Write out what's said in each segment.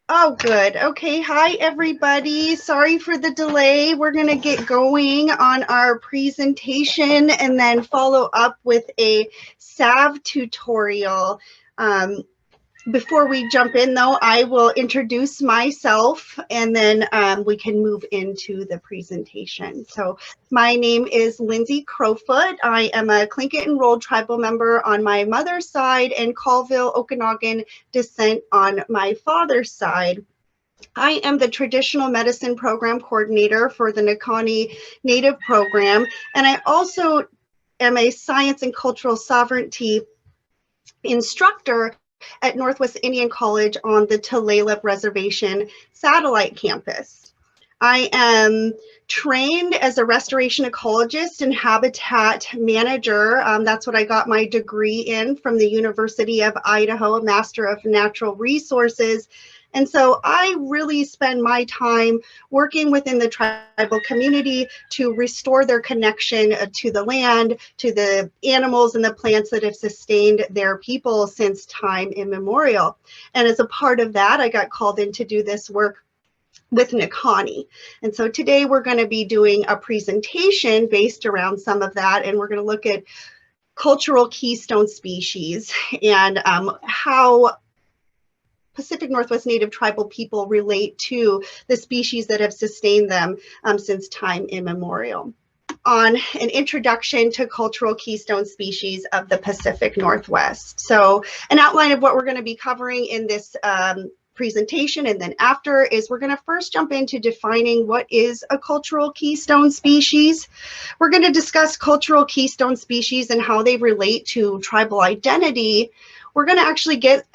Oh, good. Okay. Hi, everybody. Sorry for the delay. We're going to get going on our presentation and then follow up with a salve tutorial. Before we jump in, though, I will introduce myself and then we can move into the presentation. So my name is Lindsey Crowfoot. I am a Tlingit enrolled tribal member on my mother's side and Colville Okanagan descent on my father's side. I am the traditional medicine program coordinator for the Nakani Native program, and I also am a science and cultural sovereignty instructor at Northwest Indian College on the Tulalip Reservation satellite campus. I am trained as a restoration ecologist and habitat manager. That's what I got my degree in from the University of Idaho, a Master of Natural Resources. And so I really spend my time working within the tribal community to restore their connection to the land, to the animals and the plants that have sustained their people since time immemorial. And as a part of that, I got called in to do this work with Nakani. And so today we're going to be doing a presentation based around some of that, and we're going to look at cultural keystone species and how Pacific Northwest Native tribal people relate to the species that have sustained them since time immemorial. On an introduction to cultural keystone species of the Pacific Northwest. So an outline of what we're going to be covering in this presentation and then after is we're going to first jump into defining what is a cultural keystone species. We're going to discuss cultural keystone species and how they relate to tribal identity. We're going to actually get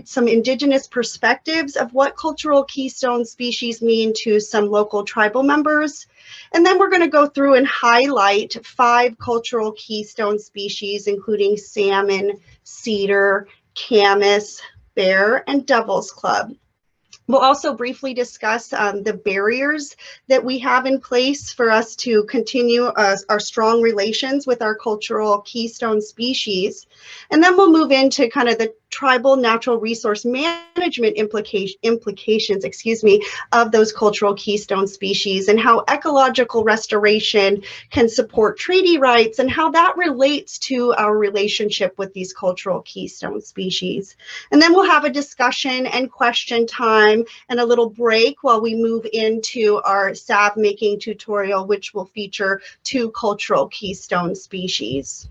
some indigenous perspectives of what cultural keystone species mean to some local tribal members. And then we're going to go through and highlight 5 cultural keystone species, including salmon, cedar, camas, bear, and devil's club. We'll also briefly discuss the barriers that we have in place for us to continue our strong relations with our cultural keystone species. And then we'll move into kind of the tribal natural resource management implications of those cultural keystone species and how ecological restoration can support treaty rights and how that relates to our relationship with these cultural keystone species. And then we'll have a discussion and question time and a little break while we move into our salve making tutorial, which will feature 2 cultural keystone species.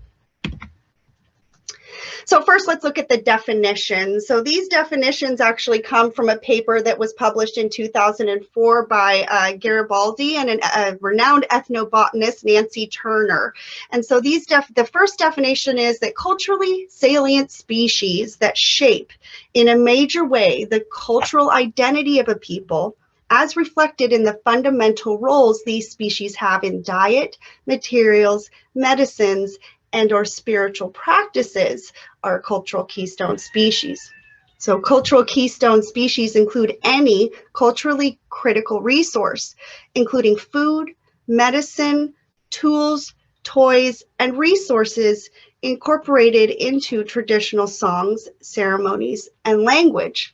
So first, let's look at the definitions. So these definitions actually come from a paper that was published in 2004 by Garibaldi and a renowned ethnobotanist, Nancy Turner. And so the first definition is that culturally salient species that shape in a major way the cultural identity of a people as reflected in the fundamental roles these species have in diet, materials, medicines, and or spiritual practices are cultural keystone species. So cultural keystone species include any culturally critical resource, including food, medicine, tools, toys, and resources incorporated into traditional songs, ceremonies, and language.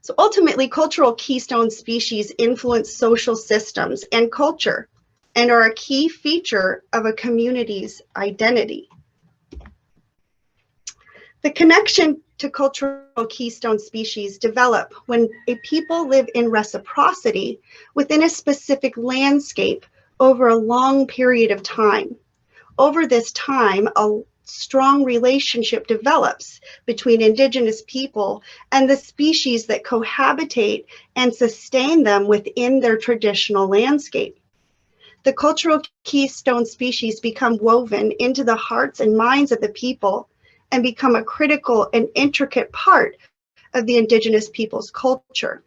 So ultimately, cultural keystone species influence social systems and culture and are a key feature of a community's identity. The connection to cultural keystone species develop when a people live in reciprocity within a specific landscape over a long period of time. Over this time, a strong relationship develops between Indigenous people and the species that cohabitate and sustain them within their traditional landscape. The cultural keystone species become woven into the hearts and minds of the people and become a critical and intricate part of the Indigenous people's culture.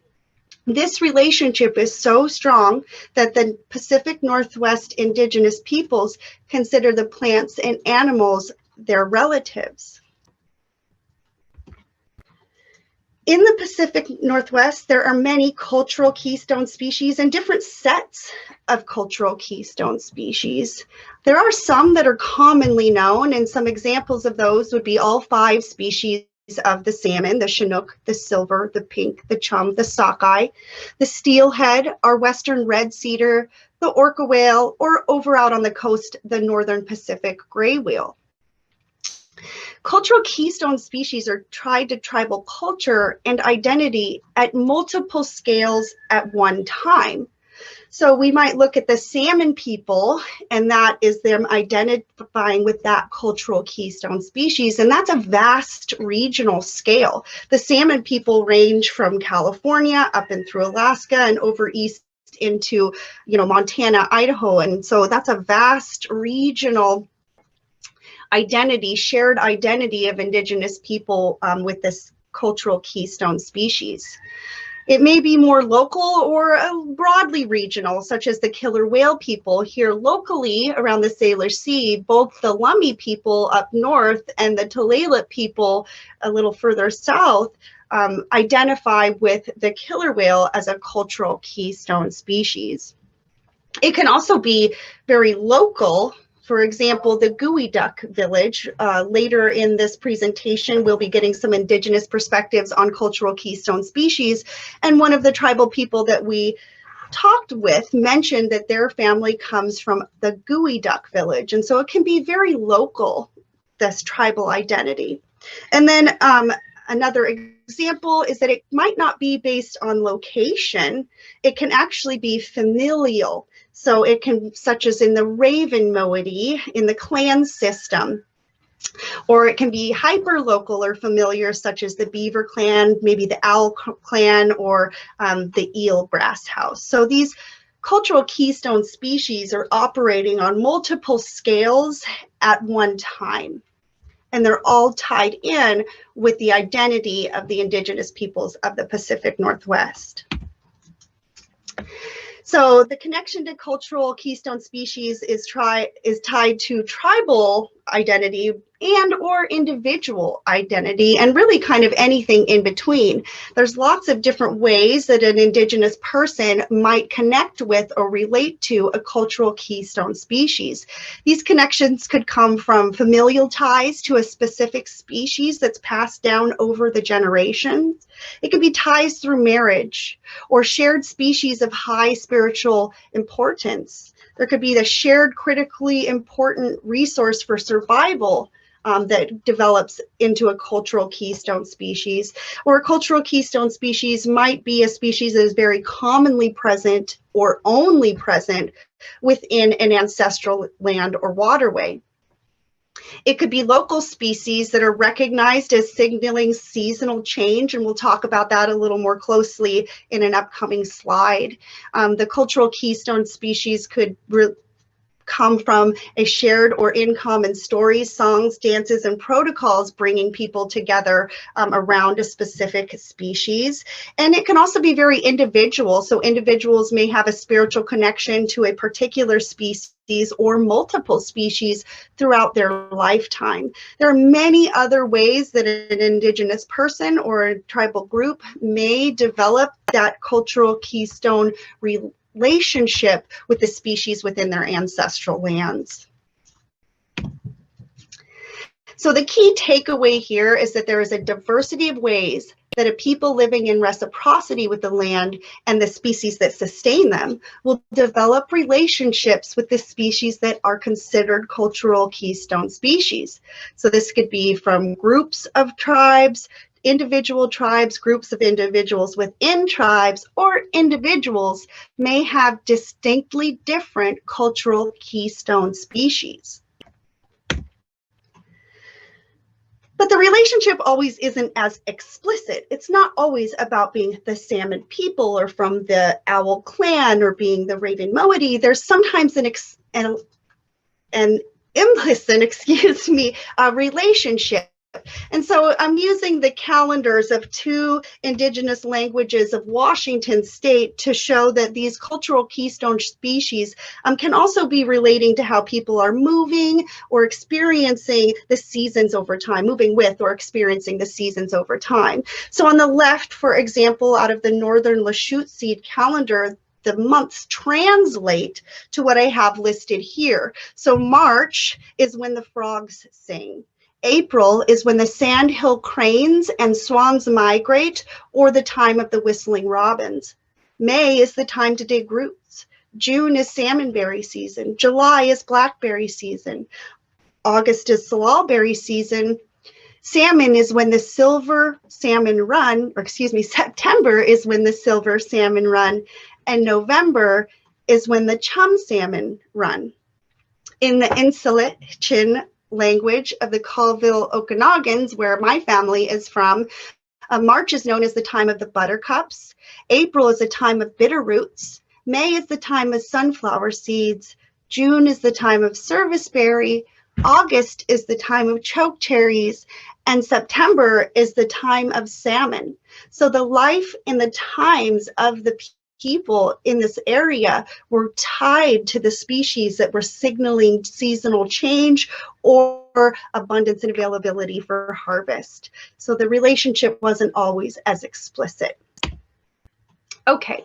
This relationship is so strong that the Pacific Northwest Indigenous peoples consider the plants and animals their relatives. In the Pacific Northwest, there are many cultural keystone species and different sets of cultural keystone species. There are some that are commonly known, and some examples of those would be all 5 species of the salmon, the chinook, the silver, the pink, the chum, the sockeye, the steelhead, our western red cedar, the orca whale, or over out on the coast, the northern Pacific gray whale. Cultural keystone species are tied to tribal culture and identity at multiple scales at one time. So we might look at the salmon people, and that is them identifying with that cultural keystone species, and that's a vast regional scale. The salmon people range from California up and through Alaska and over east into, Montana, Idaho, and so that's a vast regional identity, shared identity of Indigenous people with this cultural keystone species. It may be more local or broadly regional, such as the killer whale people here locally around the Salish Sea. Both the Lummi people up north and the Tulalip people a little further south identify with the killer whale as a cultural keystone species. It can also be very local. For example, the Geoduck village. Later in this presentation, we'll be getting some Indigenous perspectives on cultural keystone species. And one of the tribal people that we talked with mentioned that their family comes from the Geoduck village. And so it can be very local, this tribal identity. And then another example is that it might not be based on location. It can actually be familial. So it can, such as in the Raven moiety, in the clan system, or it can be hyper-local or familiar, such as the Beaver clan, maybe the Owl clan, or the Eel Brass House. So these cultural keystone species are operating on multiple scales at one time, and they're all tied in with the identity of the Indigenous peoples of the Pacific Northwest. So the connection to cultural keystone species is tied to tribal identity and or individual identity, and really kind of anything in between. There's lots of different ways that an Indigenous person might connect with or relate to a cultural keystone species. These connections could come from familial ties to a specific species that's passed down over the generations. It could be ties through marriage or shared species of high spiritual importance. There could be the shared critically important resource for survival that develops into a cultural keystone species, or a cultural keystone species might be a species that is very commonly present or only present within an ancestral land or waterway. It could be local species that are recognized as signaling seasonal change, and we'll talk about that a little more closely in an upcoming slide. The cultural keystone species could come from a shared or in common stories, songs, dances, and protocols bringing people together around a specific species. And it can also be very individual. So individuals may have a spiritual connection to a particular species or multiple species throughout their lifetime. There are many other ways that an Indigenous person or a tribal group may develop that cultural keystone relationship with the species within their ancestral lands. So the key takeaway here is that there is a diversity of ways that a people living in reciprocity with the land and the species that sustain them will develop relationships with the species that are considered cultural keystone species. So this could be from groups of tribes, individual tribes, groups of individuals within tribes, or individuals may have distinctly different cultural keystone species. But the relationship always isn't as explicit. It's not always about being the salmon people or from the owl clan or being the raven moiety. There's sometimes an implicit, relationship. And so I'm using the calendars of 2 Indigenous languages of Washington State to show that these cultural keystone species can also be relating to how people are moving or experiencing the seasons over time, moving with or experiencing the seasons over time. So on the left, for example, out of the Northern Lachute seed calendar, the months translate to what I have listed here. So March is when the frogs sing. April is when the sandhill cranes and swans migrate, or the time of the whistling robins. May is the time to dig roots. June is salmonberry season. July is blackberry season. August is salalberry season. Salmon is when the silver salmon run, or excuse me, September is when the silver salmon run, and November is when the chum salmon run. In the Insulichin language of the Colville Okanogans, where my family is from, March is known as the time of the buttercups. April is the time of bitter roots. May is the time of sunflower seeds. June is the time of serviceberry. August is the time of chokecherries. And September is the time of salmon. So the life and the times of the people in this area were tied to the species that were signaling seasonal change or abundance and availability for harvest. So the relationship wasn't always as explicit. Okay,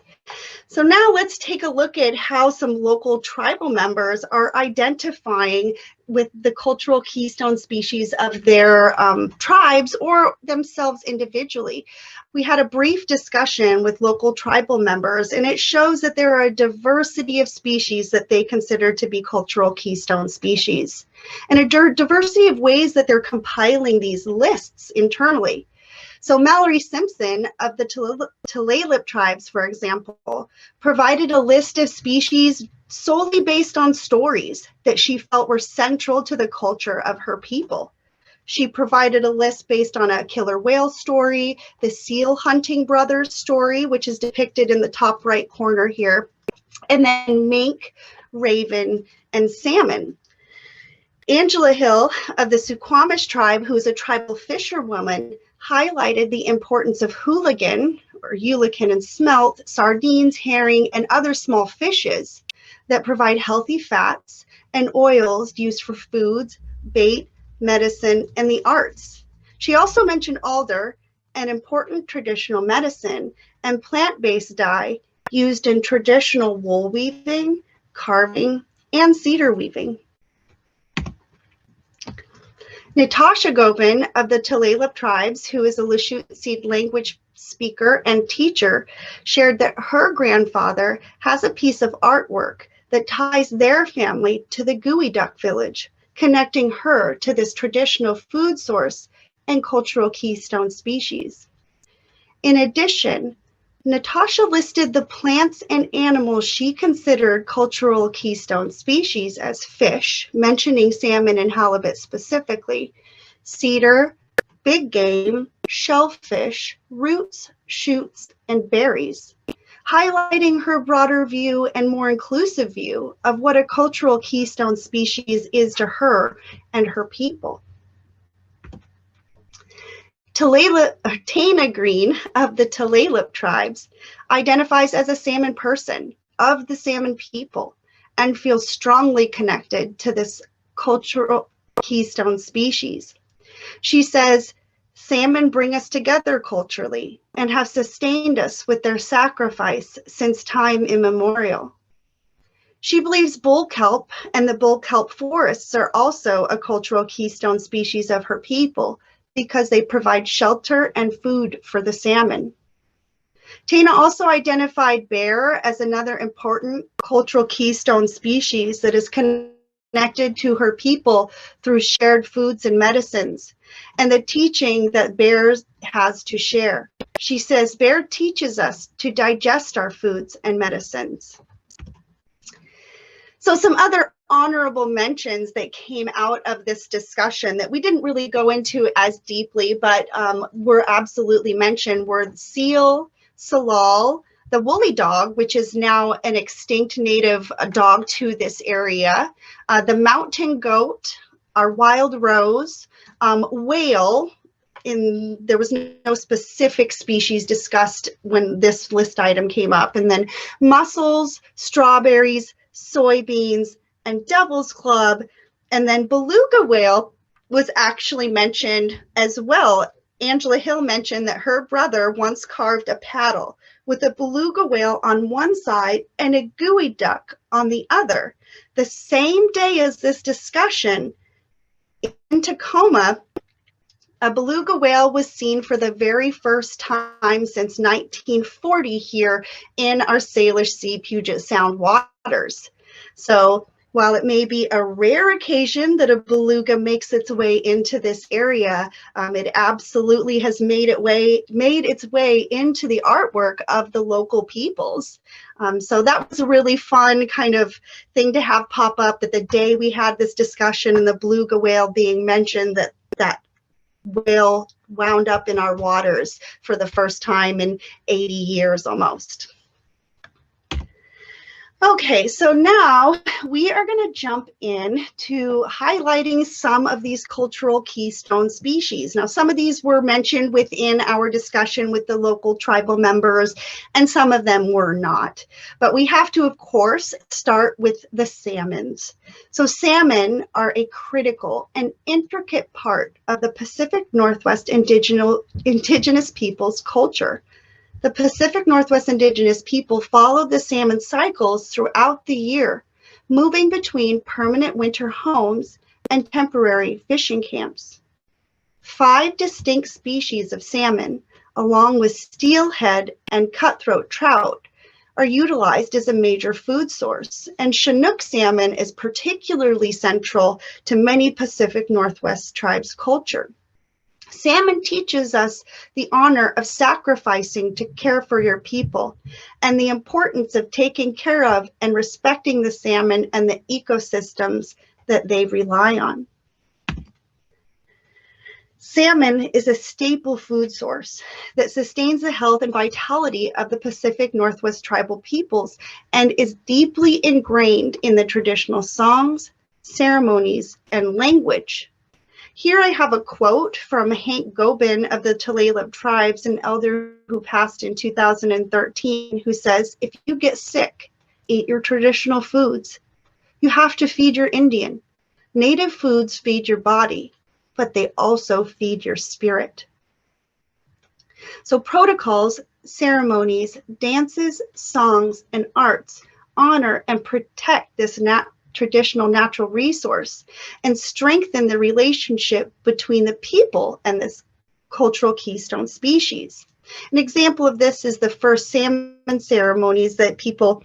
so now let's take a look at how some local tribal members are identifying with the cultural keystone species of their tribes or themselves individually. We had a brief discussion with local tribal members, and it shows that there are a diversity of species that they consider to be cultural keystone species, and a diversity of ways that they're compiling these lists internally. So Mallory Simpson of the Tulalip tribes, for example, provided a list of species solely based on stories that she felt were central to the culture of her people. She provided a list based on a killer whale story, the seal hunting brothers story, which is depicted in the top right corner here, and then mink, raven, and salmon. Angela Hill of the Suquamish tribe, who is a tribal fisherwoman, highlighted the importance of hooligan, or eulachon and smelt, sardines, herring, and other small fishes that provide healthy fats and oils used for foods, bait, medicine, and the arts. She also mentioned alder, an important traditional medicine, and plant-based dye used in traditional wool weaving, carving, and cedar weaving. Natasha Gopin of the Tulalip tribes, who is a Lushootseed language speaker and teacher, shared that her grandfather has a piece of artwork that ties their family to the Geoduck village, connecting her to this traditional food source and cultural keystone species. In addition, Natasha listed the plants and animals she considered cultural keystone species as fish, mentioning salmon and halibut specifically, cedar, big game, shellfish, roots, shoots, and berries, highlighting her broader view and more inclusive view of what a cultural keystone species is to her and her people. Tana Green of the Tulalip tribes identifies as a salmon person of the salmon people and feels strongly connected to this cultural keystone species. She says, salmon bring us together culturally and have sustained us with their sacrifice since time immemorial. She believes bull kelp and the bull kelp forests are also a cultural keystone species of her people, because they provide shelter and food for the salmon. Tana also identified bear as another important cultural keystone species that is connected to her people through shared foods and medicines, and the teaching that bear has to share. She says, bear teaches us to digest our foods and medicines. So some other honorable mentions that came out of this discussion that we didn't really go into as deeply, but were absolutely mentioned were seal, salal, the woolly dog, which is now an extinct native dog to this area, the mountain goat, our wild rose, whale. There was no specific species discussed when this list item came up, and then mussels, strawberries, soybeans, and devil's club, and then beluga whale was actually mentioned as well. Angela Hill mentioned that her brother once carved a paddle with a beluga whale on one side and a geoduck on the other. The same day as this discussion, In Tacoma, a beluga whale was seen for the very first time since 1940 here in our Salish Sea Puget Sound waters. So while it may be a rare occasion that a beluga makes its way into this area, it absolutely has made its way into the artwork of the local peoples. So that was a really fun kind of thing to have pop up, that the day we had this discussion and the beluga whale being mentioned, that whale wound up in our waters for the first time in 80 years almost. Okay, so now we are going to jump in to highlighting some of these cultural keystone species. Now, some of these were mentioned within our discussion with the local tribal members, and some of them were not. But we have to, of course, start with the salmons. So salmon are a critical and intricate part of the Pacific Northwest indigenous peoples' culture. The Pacific Northwest indigenous people followed the salmon cycles throughout the year, moving between permanent winter homes and temporary fishing camps. 5 distinct species of salmon, along with steelhead and cutthroat trout, are utilized as a major food source, and Chinook salmon is particularly central to many Pacific Northwest tribes' culture. Salmon teaches us the honor of sacrificing to care for your people, and the importance of taking care of and respecting the salmon and the ecosystems that they rely on. Salmon is a staple food source that sustains the health and vitality of the Pacific Northwest tribal peoples and is deeply ingrained in the traditional songs, ceremonies, and language. Here I have a quote from Hank Gobin of the Tulalip tribes, an elder who passed in 2013, who says, "If you get sick, eat your traditional foods. You have to feed your Indian. Native foods feed your body, but they also feed your spirit." So protocols, ceremonies, dances, songs, and arts honor and protect this traditional natural resource and strengthen the relationship between the people and this cultural keystone species. An example of this is the first salmon ceremonies that people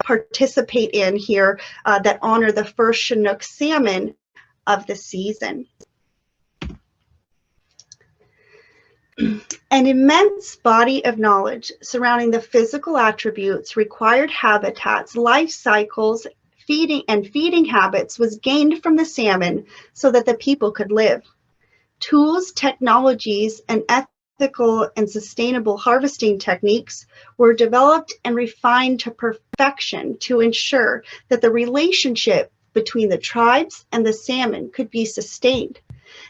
participate in here that honor the first Chinook salmon of the season. An immense body of knowledge surrounding the physical attributes, required habitats, life cycles, feeding habits was gained from the salmon so that the people could live. Tools, technologies, and ethical and sustainable harvesting techniques were developed and refined to perfection to ensure that the relationship between the tribes and the salmon could be sustained.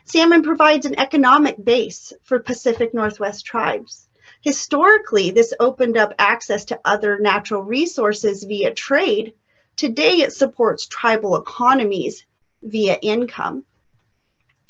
Salmon provides an economic base for Pacific Northwest tribes. Historically, this opened up access to other natural resources via trade. Today, it supports tribal economies via income.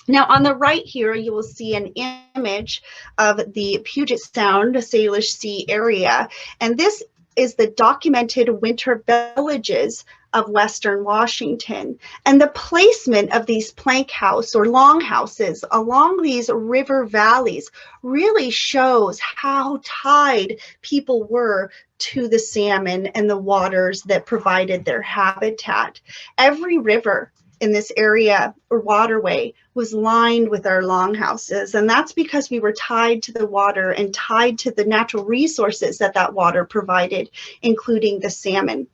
Now, on the right here, you will see an image of the Puget Sound, Salish Sea area, and this is the documented winter villages of Western Washington. And the placement of these plank house or long houses along these river valleys really shows how tied people were to the salmon and the waters that provided their habitat. Every river in this area or waterway was lined with our longhouses, and that's because we were tied to the water and tied to the natural resources that that water provided, including the salmon.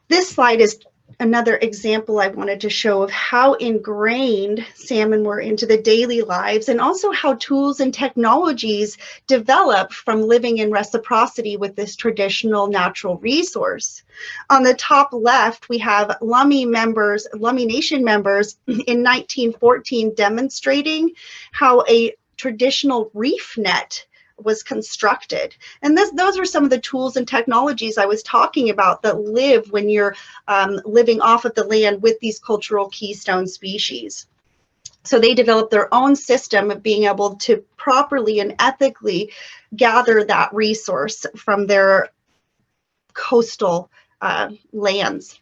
This slide is another example I wanted to show of how ingrained salmon were into the daily lives, and also how tools and technologies developed from living in reciprocity with this traditional natural resource. On the top left, we have Lummi Nation members in 1914 demonstrating how a traditional reef net was constructed. And those are some of the tools and technologies I was talking about that live when you're living off of the land with these cultural keystone species. So they developed their own system of being able to properly and ethically gather that resource from their coastal lands.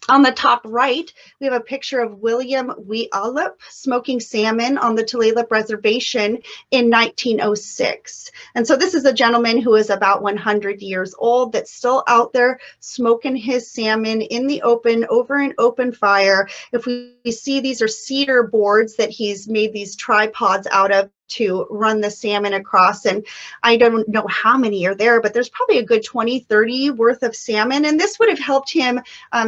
On the top right, we have a picture of William Wheelup smoking salmon on the Tulalip Reservation in 1906. And so this is a gentleman who is about 100 years old that's still out there smoking his salmon in the open over an open fire. If we see, these are cedar boards that he's made these tripods out of to run the salmon across, and I don't know how many are there, but there's probably a good 20, 30 worth of salmon, and this would have helped him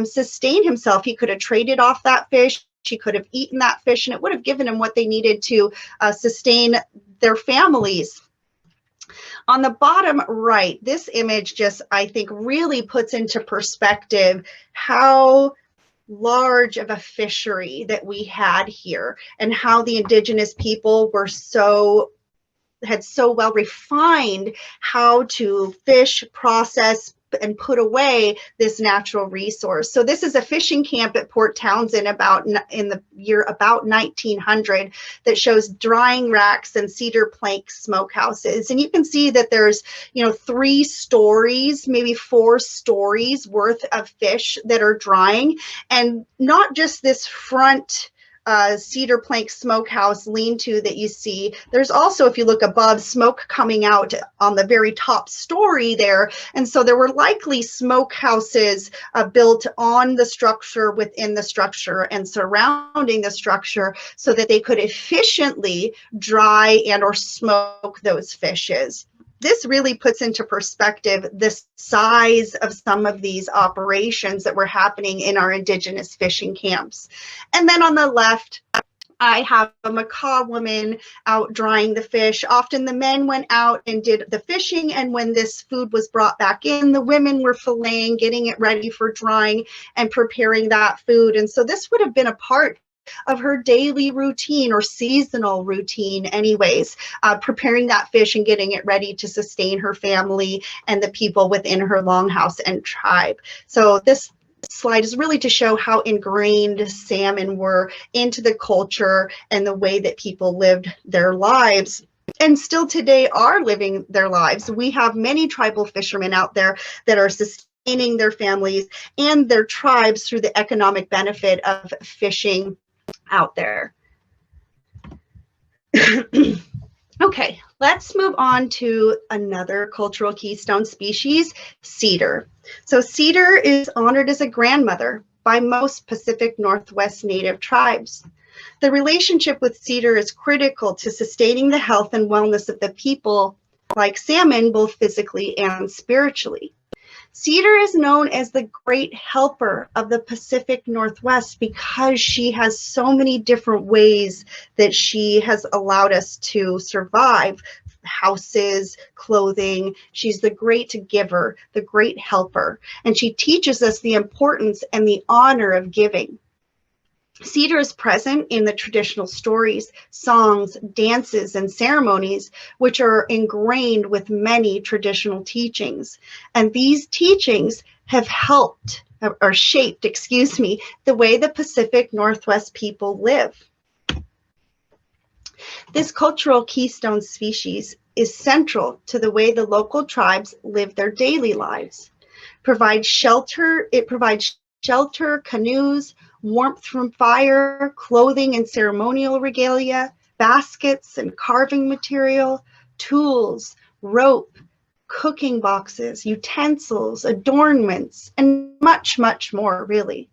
sustain himself. He could have traded off that fish, he could have eaten that fish, and it would have given him what they needed to sustain their families. On the bottom right, this image just, I think, really puts into perspective how large of a fishery that we had here, and how the indigenous people had so well refined how to fish, process, and put away this natural resource. So this is a fishing camp at Port Townsend in the year about 1900 that shows drying racks and cedar plank smokehouses. And you can see that there's, 3 stories, maybe 4 stories worth of fish that are drying, and not just this front cedar plank smokehouse lean-to that you see. There's also, if you look above, smoke coming out on the very top story there. And so there were likely smokehouses built on the structure, within the structure, and surrounding the structure so that they could efficiently dry and or smoke those fishes. This really puts into perspective the size of some of these operations that were happening in our indigenous fishing camps. And then on the left, I have a macaw woman out drying the fish. Often the men went out and did the fishing, and when this food was brought back in, the women were filleting, getting it ready for drying, and preparing that food. And so this would have been a part of her daily routine or seasonal routine anyways, preparing that fish and getting it ready to sustain her family and the people within her longhouse and tribe. So this slide is really to show how ingrained salmon were into the culture and the way that people lived their lives, and still today are living their lives. We have many tribal fishermen out there that are sustaining their families and their tribes through the economic benefit of fishing out there. Okay, let's move on to another cultural keystone species, cedar. So cedar is honored as a grandmother by most Pacific Northwest Native tribes. The relationship with cedar is critical to sustaining the health and wellness of the people, like salmon, both physically and spiritually. Cedar is known as the great helper of the Pacific Northwest because she has so many different ways that she has allowed us to survive. Houses, clothing. She's the great giver, the great helper, and she teaches us the importance and the honor of giving. Cedar is present in the traditional stories, songs, dances, and ceremonies, which are ingrained with many traditional teachings. And these teachings have helped, or shaped, the way the Pacific Northwest people live. This cultural keystone species is central to the way the local tribes live their daily lives. It provides shelter, canoes, warmth from fire, clothing and ceremonial regalia, baskets and carving material, tools, rope, cooking boxes, utensils, adornments, and much, much more, really.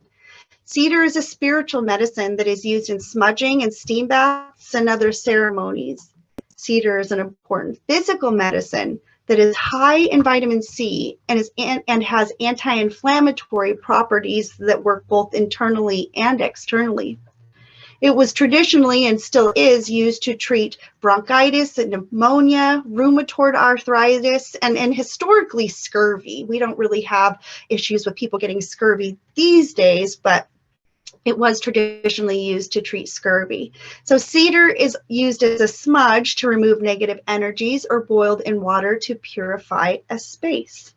Cedar is a spiritual medicine that is used in smudging and steam baths and other ceremonies. Cedar is an important physical medicine that is high in vitamin C and has anti-inflammatory properties that work both internally and externally. It was traditionally and still is used to treat bronchitis and pneumonia, rheumatoid arthritis, and historically scurvy. We don't really have issues with people getting scurvy these days, but it was traditionally used to treat scurvy. So cedar is used as a smudge to remove negative energies or boiled in water to purify a space.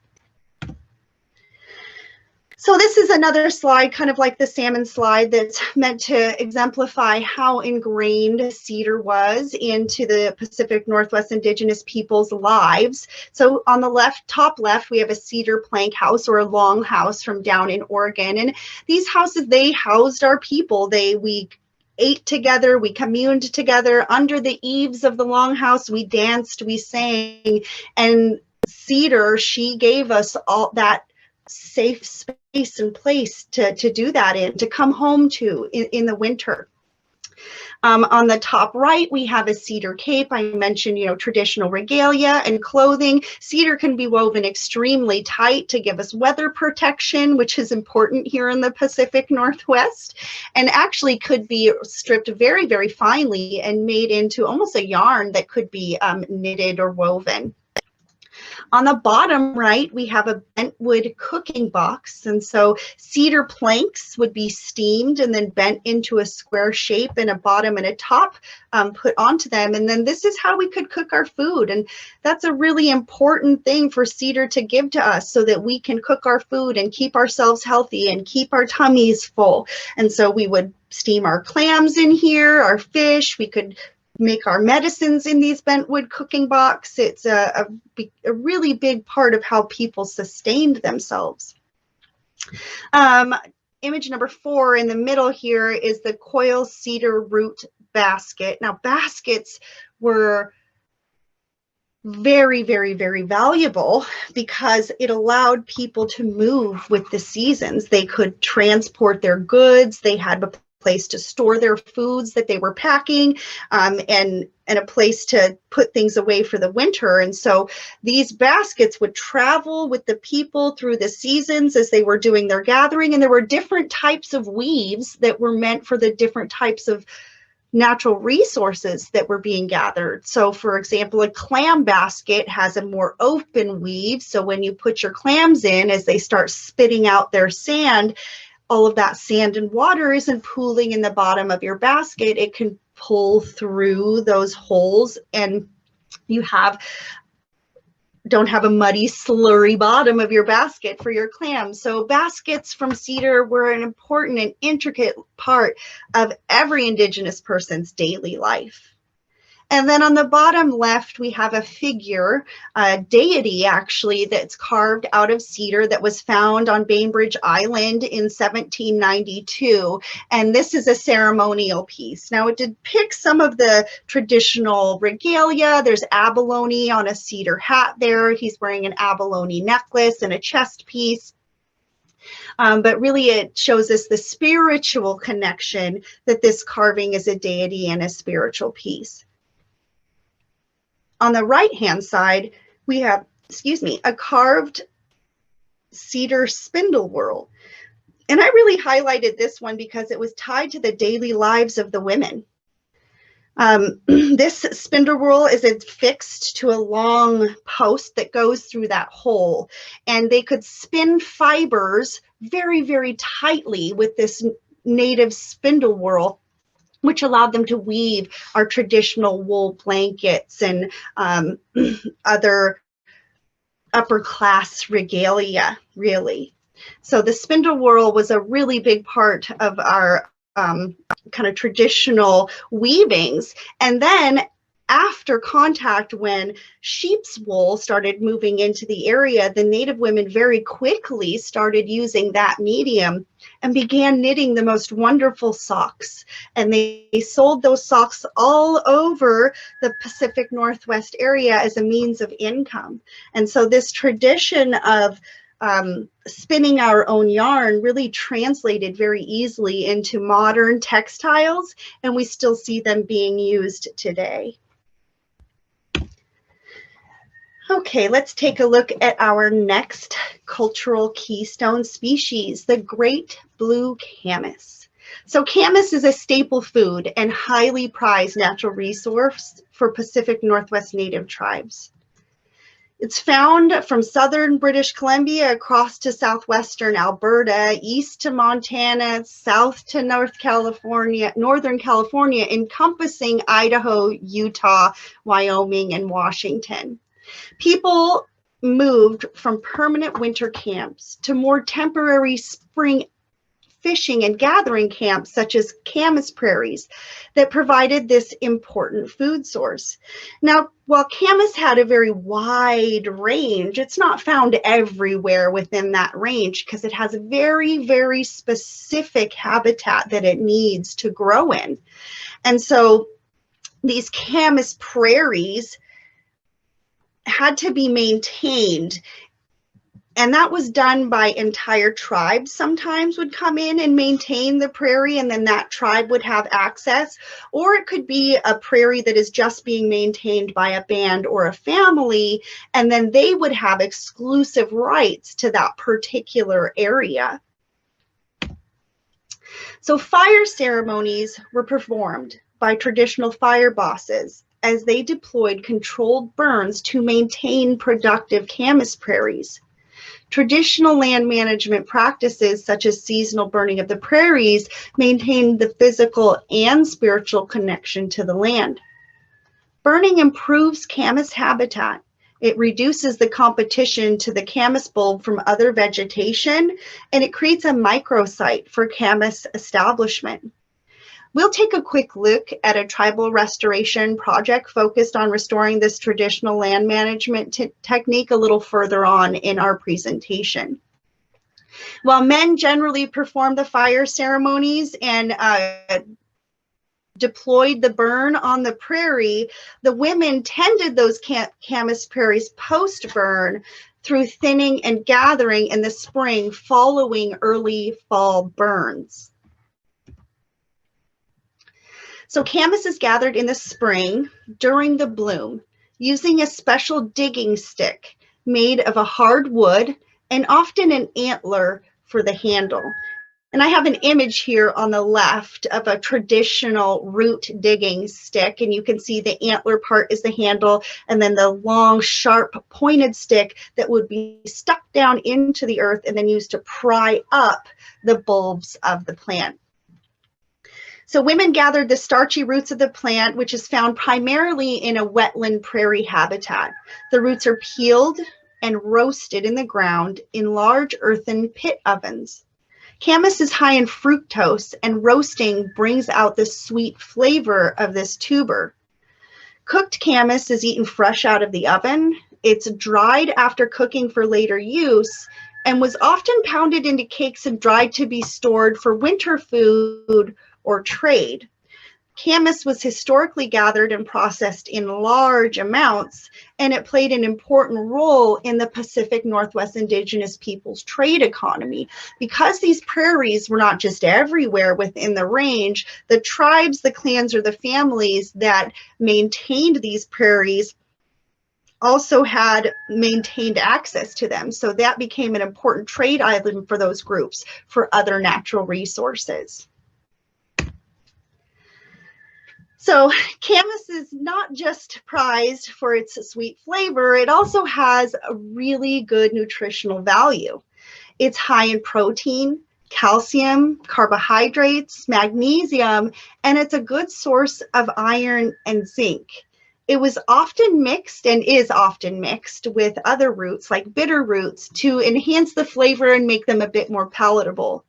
So So this is another slide, kind of like the salmon slide, that's meant to exemplify how ingrained cedar was into the Pacific Northwest Indigenous people's lives. So on the left, top left, we have a cedar plank house, or a long house from down in Oregon. And these houses, they housed our people. We ate together, we communed together under the eaves of the longhouse. We danced, we sang, and Cedar, she gave us all that safe space and place to do that in, to come home to in the winter. On the top right, we have a cedar cape. I mentioned, traditional regalia and clothing. Cedar can be woven extremely tight to give us weather protection, which is important here in the Pacific Northwest, and actually could be stripped very, very finely and made into almost a yarn that could be knitted or woven. On the bottom right, we have a bent wood cooking box. And so cedar planks would be steamed and then bent into a square shape, and a bottom and a top put onto them. And then this is how we could cook our food. And that's a really important thing for cedar to give to us, so that we can cook our food and keep ourselves healthy and keep our tummies full. And so we would steam our clams in here, our fish. We could make our medicines in these bent wood cooking box. It's a really big part of how people sustained themselves. Image number 4 in the middle here is the coil cedar root basket. Now, baskets were very, very, very valuable because it allowed people to move with the seasons. They could transport their goods. They had a place to store their foods that they were packing, and a place to put things away for the winter. And so these baskets would travel with the people through the seasons as they were doing their gathering. And there were different types of weaves that were meant for the different types of natural resources that were being gathered. So for example, a clam basket has a more open weave. So when you put your clams in, as they start spitting out their sand, all of that sand and water isn't pooling in the bottom of your basket. It can pull through those holes, and you don't have a muddy, slurry bottom of your basket for your clams. So baskets from cedar were an important and intricate part of every Indigenous person's daily life. And then on the bottom left, we have a figure, a deity actually, that's carved out of cedar that was found on Bainbridge Island in 1792. And this is a ceremonial piece. Now, it depicts some of the traditional regalia. There's abalone on a cedar hat there. He's wearing an abalone necklace and a chest piece. But really, it shows us the spiritual connection that this carving is a deity and a spiritual piece. On the right-hand side, we have, a carved cedar spindle whirl. And I really highlighted this one because it was tied to the daily lives of the women. This spindle whirl is affixed to a long post that goes through that hole. And they could spin fibers very, very tightly with this native spindle whirl, which allowed them to weave our traditional wool blankets and other upper class regalia, really. So the spindle whirl was a really big part of our kind of traditional weavings. And then after contact, when sheep's wool started moving into the area, the Native women very quickly started using that medium and began knitting the most wonderful socks. And they sold those socks all over the Pacific Northwest area as a means of income. And so this tradition of spinning our own yarn really translated very easily into modern textiles, and we still see them being used today. Okay, let's take a look at our next cultural keystone species, the great blue camas. So camas is a staple food and highly prized natural resource for Pacific Northwest Native tribes. It's found from southern British Columbia across to southwestern Alberta, east to Montana, south to northern California, encompassing Idaho, Utah, Wyoming, and Washington. People moved from permanent winter camps to more temporary spring fishing and gathering camps such as Camas prairies that provided this important food source. Now, while Camas had a very wide range, it's not found everywhere within that range because it has a very, very specific habitat that it needs to grow in. And so these Camas prairies had to be maintained. And that was done by entire tribes sometimes would come in and maintain the prairie, and then that tribe would have access. Or it could be a prairie that is just being maintained by a band or a family, and then they would have exclusive rights to that particular area. So fire ceremonies were performed by traditional fire bosses as they deployed controlled burns to maintain productive Camas prairies. Traditional land management practices such as seasonal burning of the prairies maintained the physical and spiritual connection to the land. Burning improves Camas habitat. It reduces the competition to the Camas bulb from other vegetation, and it creates a microsite for Camas establishment. We'll take a quick look at a tribal restoration project focused on restoring this traditional land management technique a little further on in our presentation. While men generally performed the fire ceremonies and deployed the burn on the prairie, the women tended those Camas prairies post-burn through thinning and gathering in the spring following early fall burns. So Camas is gathered in the spring during the bloom using a special digging stick made of a hard wood and often an antler for the handle. And I have an image here on the left of a traditional root digging stick, and you can see the antler part is the handle, and then the long, sharp, pointed stick that would be stuck down into the earth and then used to pry up the bulbs of the plant. So women gathered the starchy roots of the plant, which is found primarily in a wetland prairie habitat. The roots are peeled and roasted in the ground in large earthen pit ovens. Camas is high in fructose, and roasting brings out the sweet flavor of this tuber. Cooked Camas is eaten fresh out of the oven. It's dried after cooking for later use and was often pounded into cakes and dried to be stored for winter food or trade. Camas was historically gathered and processed in large amounts, and it played an important role in the Pacific Northwest Indigenous peoples' trade economy. Because these prairies were not just everywhere within the range, the tribes, the clans, or the families that maintained these prairies also had maintained access to them. So that became an important trade island for those groups for other natural resources. So Camas is not just prized for its sweet flavor, it also has a really good nutritional value. It's high in protein, calcium, carbohydrates, magnesium, and it's a good source of iron and zinc. It was often mixed and is often mixed with other roots like bitter roots to enhance the flavor and make them a bit more palatable.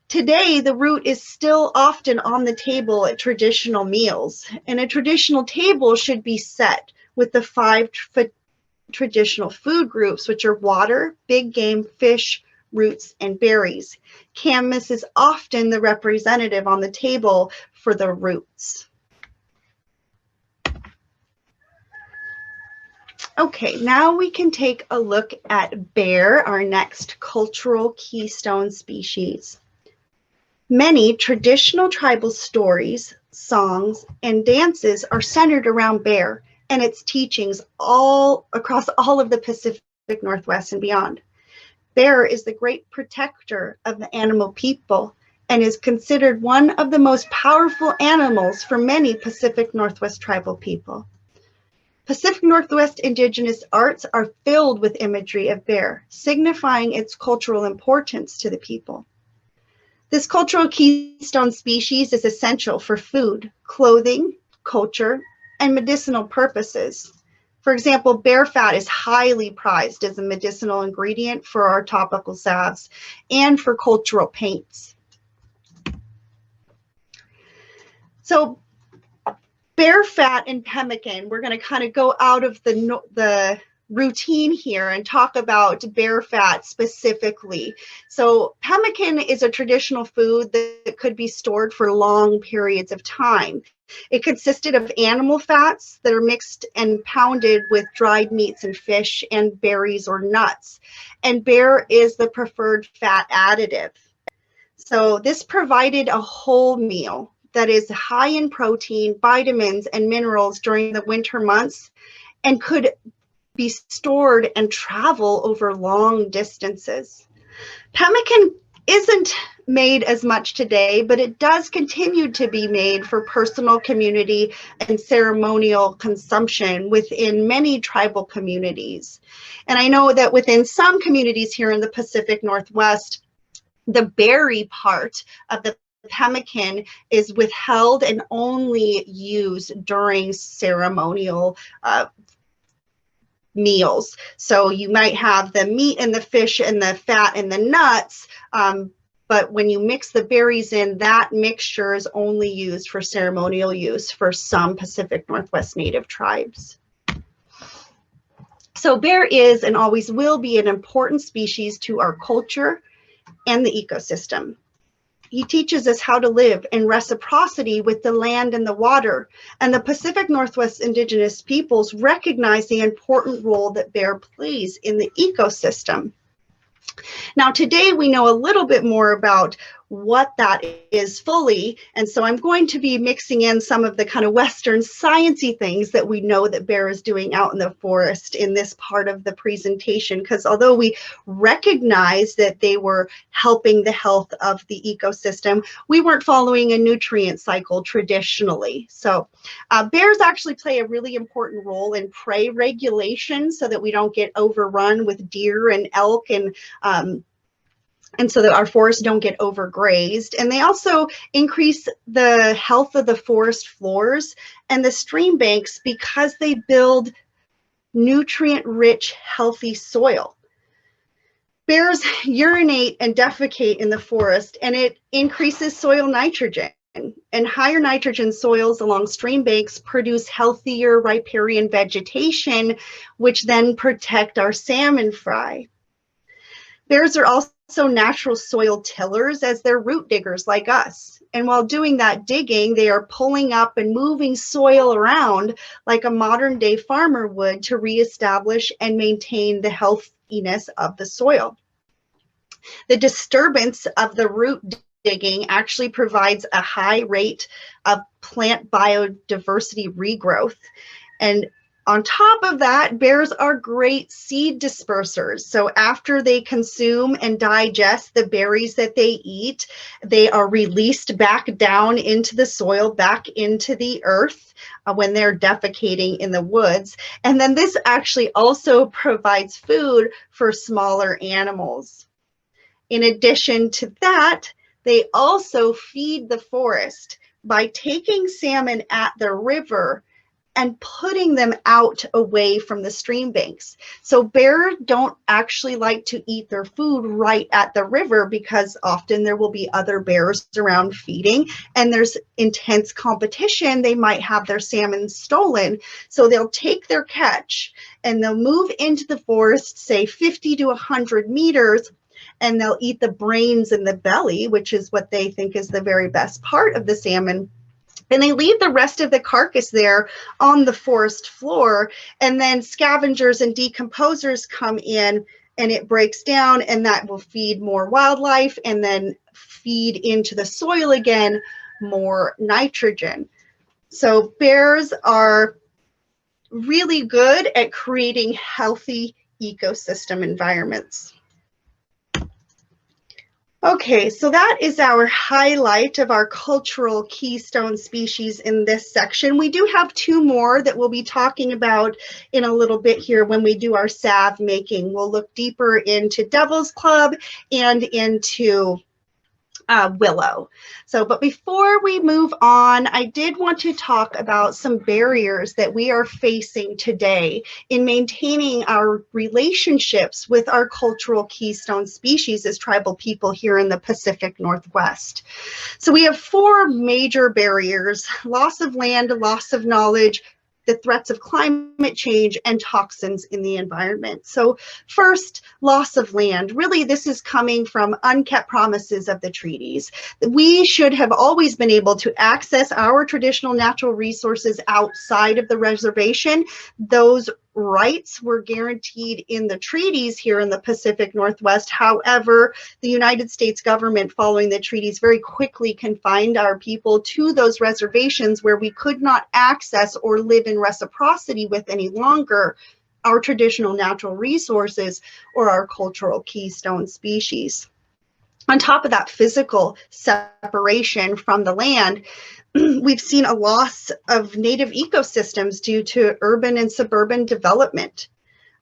Today, the root is still often on the table at traditional meals, and a traditional table should be set with the 5 traditional food groups, which are water, big game, fish, roots, and berries. Camas is often the representative on the table for the roots. Okay, now we can take a look at bear, our next cultural keystone species. Many traditional tribal stories, songs, and dances are centered around bear and its teachings all across all of the Pacific Northwest and beyond. Bear is the great protector of the animal people and is considered one of the most powerful animals for many Pacific Northwest tribal people. Pacific Northwest Indigenous arts are filled with imagery of bear, signifying its cultural importance to the people. This cultural keystone species is essential for food, clothing, culture, and medicinal purposes. For example, bear fat is highly prized as a medicinal ingredient for our topical salves and for cultural paints. So bear fat and pemmican, we're going to kind of go out of the routine here and talk about bear fat specifically. So pemmican is a traditional food that could be stored for long periods of time. It consisted of animal fats that are mixed and pounded with dried meats and fish and berries or nuts. And bear is the preferred fat additive. So this provided a whole meal that is high in protein, vitamins, and minerals during the winter months and could be stored and travel over long distances. Pemmican isn't made as much today, but it does continue to be made for personal, community, and ceremonial consumption within many tribal communities. And I know that within some communities here in the Pacific Northwest, the berry part of the pemmican is withheld and only used during ceremonial meals. So you might have the meat and the fish and the fat and the nuts, but when you mix the berries in, that mixture is only used for ceremonial use for some Pacific Northwest Native tribes. So bear is and always will be an important species to our culture and the ecosystem. He teaches us how to live in reciprocity with the land and the water, and the Pacific Northwest Indigenous peoples recognize the important role that bear plays in the ecosystem. Now, today we know a little bit more about what that is fully, and so I'm going to be mixing in some of the kind of Western science-y things that we know that bear is doing out in the forest in this part of the presentation, because although we recognize that they were helping the health of the ecosystem, we weren't following a nutrient cycle traditionally. So bears actually play a really important role in prey regulation so that we don't get overrun with deer and elk and so that our forests don't get overgrazed. And they also increase the health of the forest floors and the stream banks because they build nutrient-rich, healthy soil. Bears urinate and defecate in the forest, and it increases soil nitrogen. And higher nitrogen soils along stream banks produce healthier riparian vegetation, which then protect our salmon fry. Bears are also natural soil tillers as they're root diggers like us. And while doing that digging, they are pulling up and moving soil around like a modern day farmer would to reestablish and maintain the healthiness of the soil. The disturbance of the root digging actually provides a high rate of plant biodiversity regrowth. And on top of that, bears are great seed dispersers. So after they consume and digest the berries that they eat, they are released back down into the soil, back into the earth when they're defecating in the woods. And then this actually also provides food for smaller animals. In addition to that, they also feed the forest by taking salmon at the river and putting them out away from the stream banks. So bears don't actually like to eat their food right at the river because often there will be other bears around feeding and there's intense competition. They might have their salmon stolen. So they'll take their catch and they'll move into the forest, say 50 to 100 meters, and they'll eat the brains and the belly, which is what they think is the very best part of the salmon. And they leave the rest of the carcass there on the forest floor, and then scavengers and decomposers come in and it breaks down, and that will feed more wildlife and then feed into the soil again more nitrogen. So bears are really good at creating healthy ecosystem environments. Okay, so that is our highlight of our cultural keystone species in this section. We do have two more that we'll be talking about in a little bit here when we do our salve making. We'll look deeper into Devil's Club and into Willow. So, but before we move on, I did want to talk about some barriers that we are facing today in maintaining our relationships with our cultural keystone species as tribal people here in the Pacific Northwest. So we have 4 major barriers: loss of land, loss of knowledge, the threats of climate change, and toxins in the environment. So first, loss of land. Really, this is coming from unkept promises of the treaties. We should have always been able to access our traditional natural resources outside of the reservation. Those rights were guaranteed in the treaties here in the Pacific Northwest. However, the United States government, following the treaties, very quickly confined our people to those reservations where we could not access or live in reciprocity with any longer our traditional natural resources or our cultural keystone species. On top of that physical separation from the land, we've seen a loss of native ecosystems due to urban and suburban development.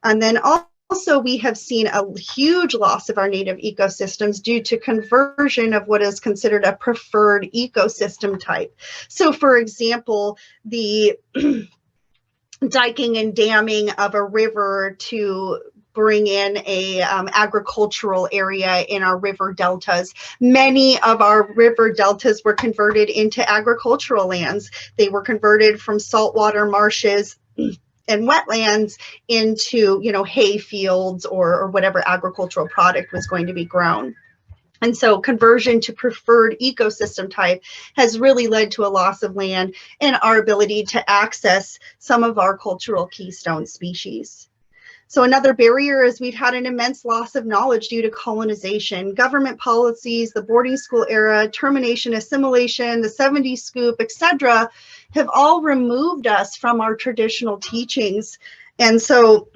And then also we have seen a huge loss of our native ecosystems due to conversion of what is considered a preferred ecosystem type. So for example, the diking and damming of a river to bring in a agricultural area in our river deltas. Many of our river deltas were converted into agricultural lands. They were converted from saltwater marshes and wetlands into, hay fields or whatever agricultural product was going to be grown. And so conversion to preferred ecosystem type has really led to a loss of land and our ability to access some of our cultural keystone species. So another barrier is we've had an immense loss of knowledge due to colonization. Government policies, the boarding school era, termination, assimilation, the 70s scoop, etc., have all removed us from our traditional teachings. And so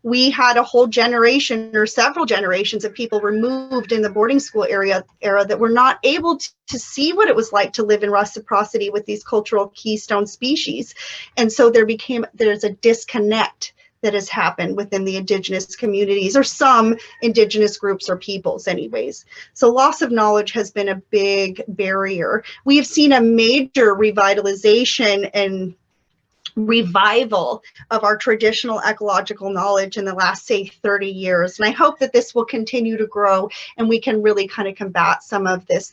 we had a whole generation or several generations of people removed in the boarding school era that were not able to see what it was like to live in reciprocity with these cultural keystone species. And so there's a disconnect that has happened within the indigenous communities, or some indigenous groups or peoples anyways. So loss of knowledge has been a big barrier. We have seen a major revitalization and revival of our traditional ecological knowledge in the last, say, 30 years. And I hope that this will continue to grow and we can really kind of combat some of this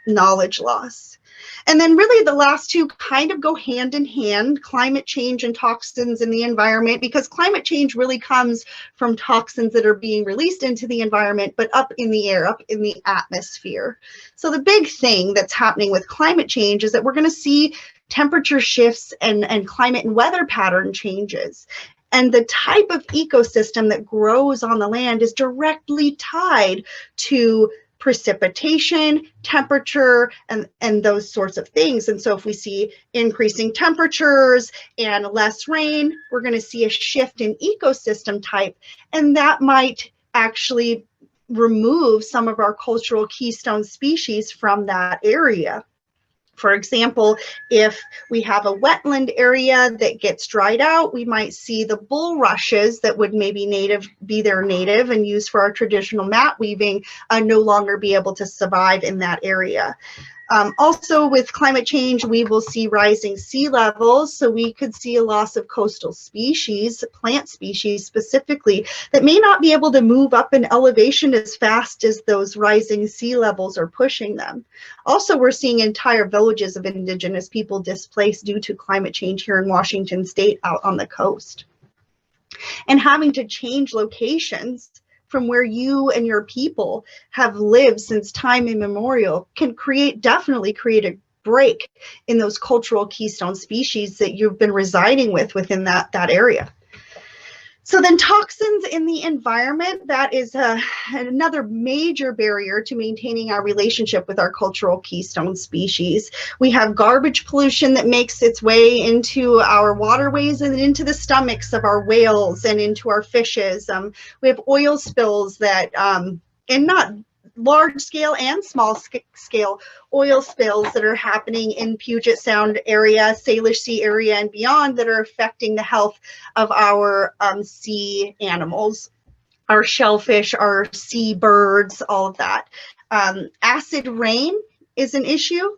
knowledge loss. And then really the last two kind of go hand in hand: climate change and toxins in the environment, because climate change really comes from toxins that are being released into the environment, but up in the air, up in the atmosphere. So the big thing that's happening with climate change is that we're going to see temperature shifts and climate and weather pattern changes. And the type of ecosystem that grows on the land is directly tied to precipitation, temperature, and those sorts of things. And so if we see increasing temperatures and less rain, we're going to see a shift in ecosystem type, and that might actually remove some of our cultural keystone species from that area. For example, if we have a wetland area that gets dried out, we might see the bulrushes that would maybe be their native and used for our traditional mat weaving no longer be able to survive in that area. Also, with climate change, we will see rising sea levels, so we could see a loss of coastal species, plant species specifically, that may not be able to move up in elevation as fast as those rising sea levels are pushing them. Also, we're seeing entire villages of indigenous people displaced due to climate change here in Washington State out on the coast. And having to change locations from where you and your people have lived since time immemorial can definitely create a break in those cultural keystone species that you've been residing within that area. So then toxins in the environment, that is another major barrier to maintaining our relationship with our cultural keystone species. We have garbage pollution that makes its way into our waterways and into the stomachs of our whales and into our fishes. We have oil spills that, and not large scale and small scale oil spills that are happening in Puget Sound area, Salish Sea area, and beyond, that are affecting the health of our sea animals. our shellfish, our seabirds, all of that. Acid rain is an issue.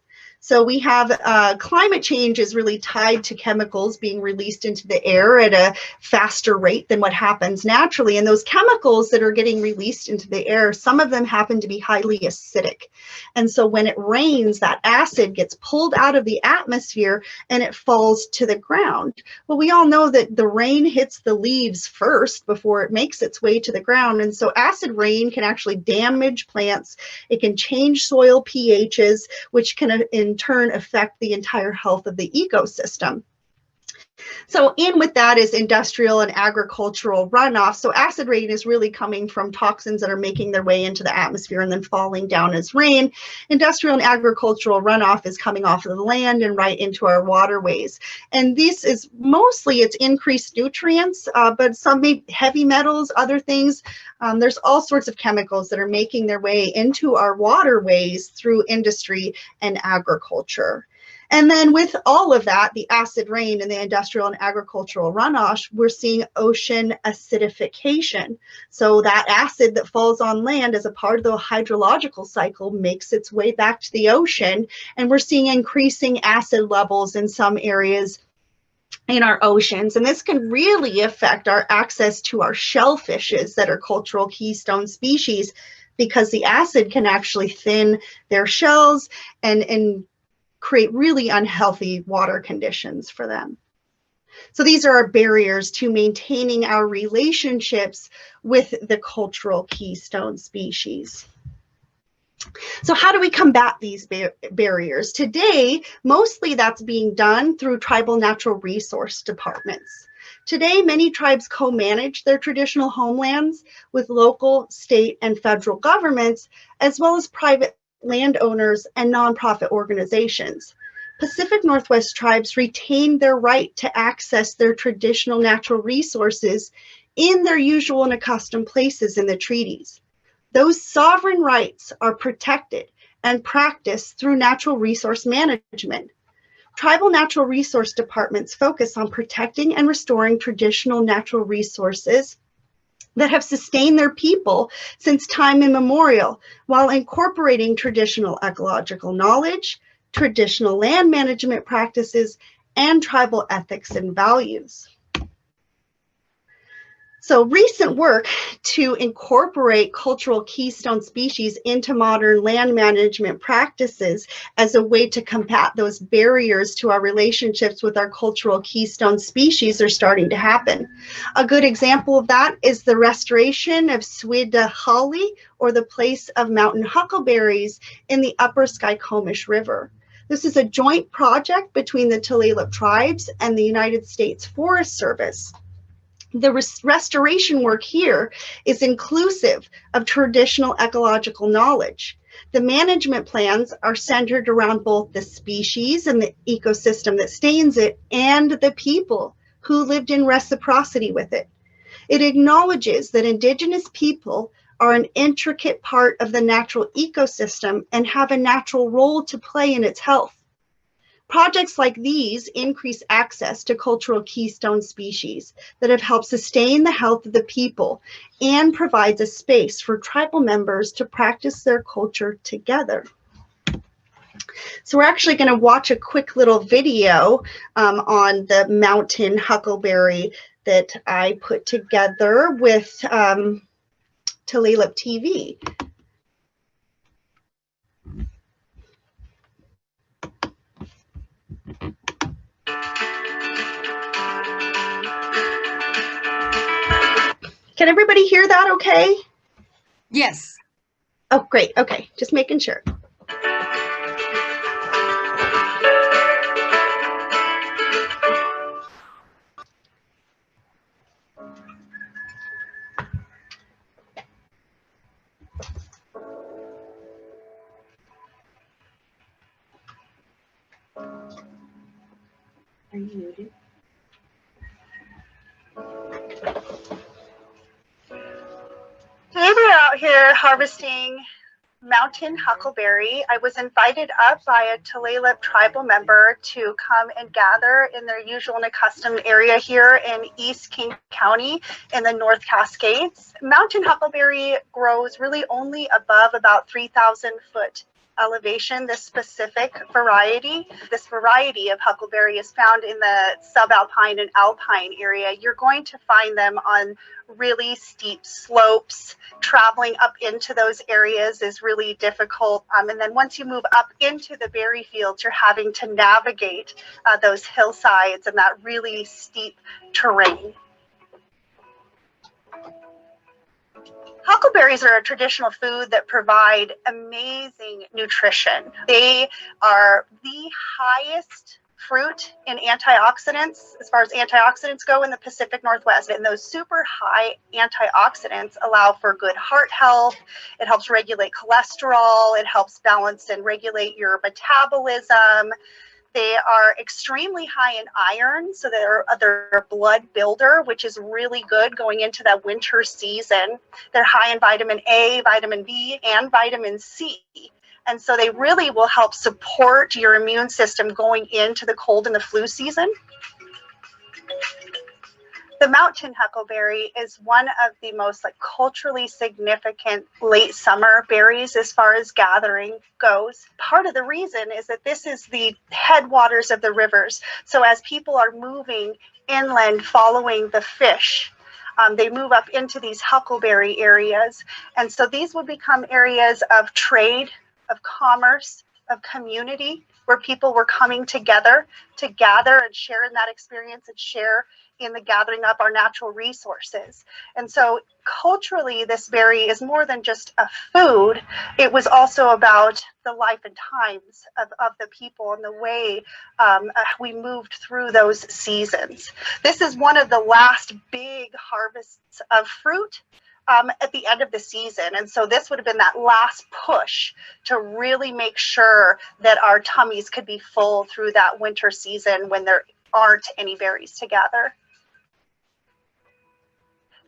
So we have climate change is really tied to chemicals being released into the air at a faster rate than what happens naturally. And those chemicals that are getting released into the air, some of them happen to be highly acidic. And so when it rains, that acid gets pulled out of the atmosphere and it falls to the ground. Well, we all know that the rain hits the leaves first before it makes its way to the ground. And so acid rain can actually damage plants. It can change soil pHs, which can in turn affect the entire health of the ecosystem. So in with that is industrial and agricultural runoff. So acid rain is really coming from toxins that are making their way into the atmosphere and then falling down as rain. Industrial and agricultural runoff is coming off of the land and right into our waterways. And this is mostly it's increased nutrients, but some heavy metals, other things. There's all sorts of chemicals that are making their way into our waterways through industry and agriculture. And then with all of that, the acid rain and the industrial and agricultural runoff, we're seeing ocean acidification. So that acid that falls on land as a part of the hydrological cycle makes its way back to the ocean. And we're seeing increasing acid levels in some areas in our oceans. And this can really affect our access to our shellfishes that are cultural keystone species, because the acid can actually thin their shells and create really unhealthy water conditions for them. So these are our barriers to maintaining our relationships with the cultural keystone species. So how do we combat these barriers? Today, mostly that's being done through tribal natural resource departments. Today, many tribes co-manage their traditional homelands with local, state, and federal governments, as well as private landowners and nonprofit organizations. Pacific Northwest tribes retain their right to access their traditional natural resources in their usual and accustomed places in the treaties. Those sovereign rights are protected and practiced through natural resource management. Tribal natural resource departments focus on protecting and restoring traditional natural resources that have sustained their people since time immemorial, while incorporating traditional ecological knowledge, traditional land management practices, and tribal ethics and values. So recent work to incorporate cultural keystone species into modern land management practices as a way to combat those barriers to our relationships with our cultural keystone species are starting to happen. A good example of that is the restoration of Swede, or the place of mountain huckleberries in the upper Skykomish River. This is a joint project between the Tulalip tribes and the United States Forest Service. The restoration work here is inclusive of traditional ecological knowledge. The management plans are centered around both the species and the ecosystem that sustains it and the people who lived in reciprocity with it. It acknowledges that Indigenous people are an intricate part of the natural ecosystem and have a natural role to play in its health. Projects like these increase access to cultural keystone species that have helped sustain the health of the people and provides a space for tribal members to practice their culture together. So we're actually going to watch a quick little video on the mountain huckleberry that I put together with Tulalip TV. Can everybody hear that okay? Yes. Oh, great. Okay, just making sure. Are you muted? Today we're out here harvesting mountain huckleberry. I was invited up by a Tulalip tribal member to come and gather in their usual and accustomed area here in East King County in the North Cascades. Mountain huckleberry grows really only above about 3,000 foot elevation. This specific variety, of huckleberry is found in the subalpine and alpine area. You're going to find them on really steep slopes. Traveling up into those areas is really difficult. And then once you move up into the berry fields, you're having to navigate those hillsides and that really steep terrain. Huckleberries are a traditional food that provide amazing nutrition. They are the highest fruit in antioxidants, as far as antioxidants go, in the Pacific Northwest. And those super high antioxidants allow for good heart health. It helps regulate cholesterol. It helps balance and regulate your metabolism. They are extremely high in iron, so they're a blood builder, which is really good going into that winter season. They're high in vitamin A, vitamin B, and vitamin C. And so they really will help support your immune system going into the cold and the flu season. The mountain huckleberry is one of the most culturally significant late summer berries as far as gathering goes. Part of the reason is that this is the headwaters of the rivers. So as people are moving inland following the fish, they move up into these huckleberry areas. And so these would become areas of trade, of commerce, of community, where people were coming together to gather and share in that experience and share in the gathering up our natural resources. And so culturally, this berry is more than just a food. It was also about the life and times of the people and the way we moved through those seasons. This is one of the last big harvests of fruit at the end of the season. And so this would have been that last push to really make sure that our tummies could be full through that winter season when there aren't any berries to gather.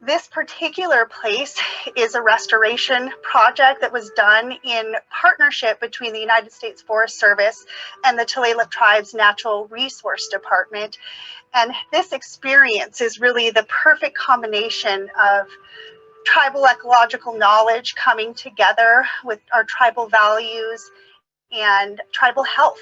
This particular place is a restoration project that was done in partnership between the United States Forest Service and the Tulalip Tribe's Natural Resource Department. And this experience is really the perfect combination of tribal ecological knowledge coming together with our tribal values and tribal health.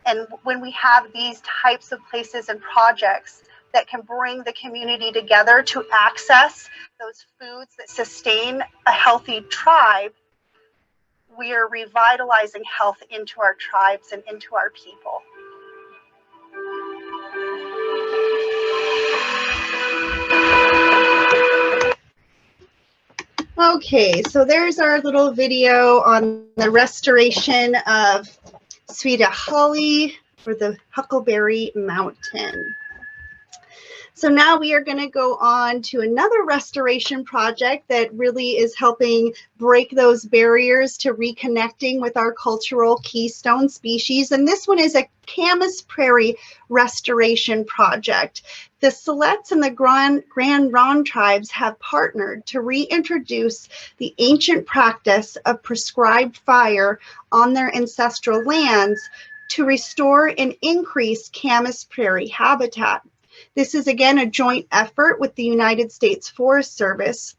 And when we have these types of places and projects that can bring the community together to access those foods that sustain a healthy tribe, we are revitalizing health into our tribes and into our people. Okay, so there's our little video on the restoration of Swede holly for the Huckleberry Mountain. So now we are going to go on to another restoration project that really is helping break those barriers to reconnecting with our cultural keystone species. And this one is a Camas Prairie restoration project. The Siletz and the Grand Ronde tribes have partnered to reintroduce the ancient practice of prescribed fire on their ancestral lands to restore and increase Camas Prairie habitat. This is, again, a joint effort with the United States Forest Service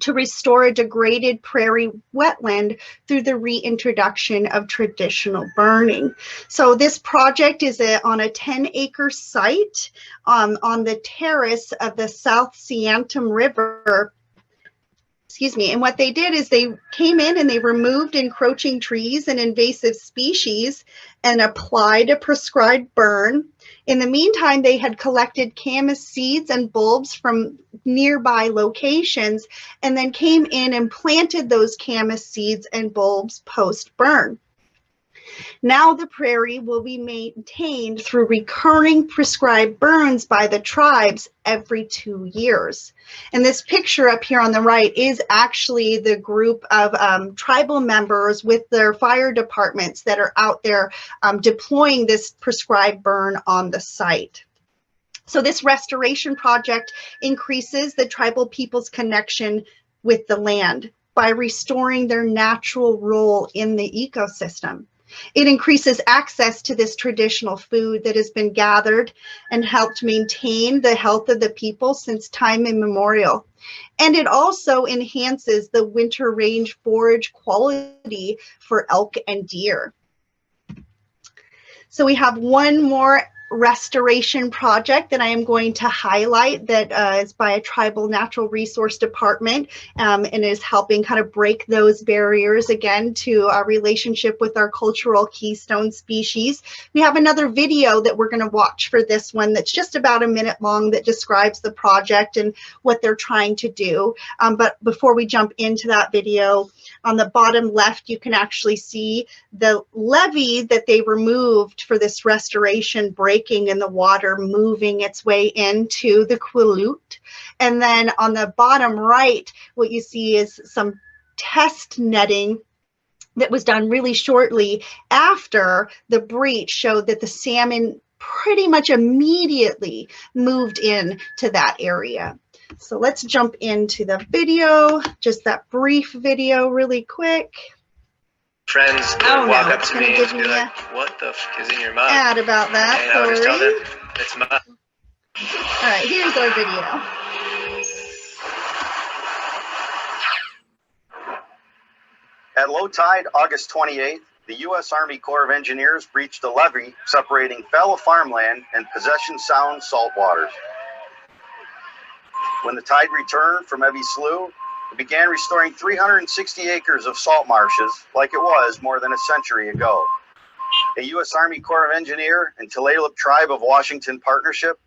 to restore a degraded prairie wetland through the reintroduction of traditional burning. So this project is on a 10-acre site on the terrace of the South Siantum River. And what they did is they came in and they removed encroaching trees and invasive species and applied a prescribed burn. In the meantime, they had collected Camas seeds and bulbs from nearby locations and then came in and planted those Camas seeds and bulbs post-burn. Now the prairie will be maintained through recurring prescribed burns by the tribes every 2 years. And this picture up here on the right is actually the group of tribal members with their fire departments that are out there deploying this prescribed burn on the site. So this restoration project increases the tribal people's connection with the land. by restoring their natural role in the ecosystem. It increases access to this traditional food that has been gathered and helped maintain the health of the people since time immemorial. And it also enhances the winter range forage quality for elk and deer. So we have one more restoration project that I am going to highlight that is by a tribal natural resource department and is helping kind of break those barriers again to our relationship with our cultural keystone species. We have another video that we're going to watch for this one that's just about a minute long that describes the project and what they're trying to do. But before we jump into that video, on the bottom left, you can actually see the levee that they removed for this restoration breaking and the water moving its way into the Quileute. And then on the bottom right, what you see is some test netting that was done really shortly after the breach showed that the salmon pretty much immediately moved in to that area. So let's jump into the video, just that brief video really quick. Friends walk up to me and be like, what the f is in your mouth? Ad about that, and I'll just tell them, it's mine. All right, here's our video. At low tide, August 28th, the U.S. Army Corps of Engineers breached a levee separating fallow farmland and Possession Sound saltwaters. When the tide returned from Evie Slough, it began restoring 360 acres of salt marshes like it was more than a century ago. A U.S. Army Corps of Engineer and Tulalip Tribe of Washington partnership,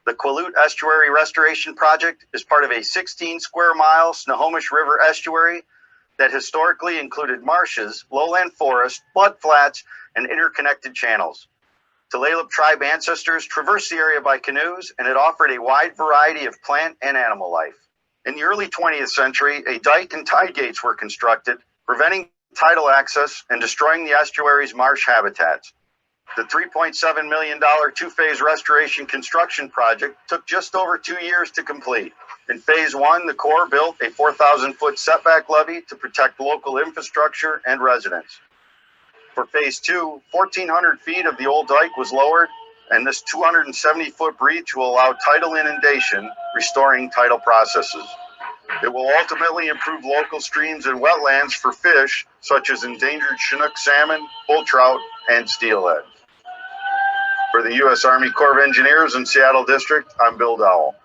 the Quileute Estuary Restoration Project is part of a 16-square-mile Snohomish River estuary that historically included marshes, lowland forest, floodflats, and interconnected channels. Tulalip tribe ancestors traversed the area by canoes, and it offered a wide variety of plant and animal life. In the early 20th century, a dike and tide gates were constructed, preventing tidal access and destroying the estuary's marsh habitats. The $3.7 million two-phase restoration construction project took just over 2 years to complete. In phase one, the Corps built a 4,000-foot setback levee to protect local infrastructure and residents. For phase two, 1,400 feet of the old dike was lowered, and this 270-foot breach will allow tidal inundation, restoring tidal processes. It will ultimately improve local streams and wetlands for fish, such as endangered Chinook salmon, bull trout, and steelhead. For the U.S. Army Corps of Engineers in Seattle District, I'm Bill Dowell.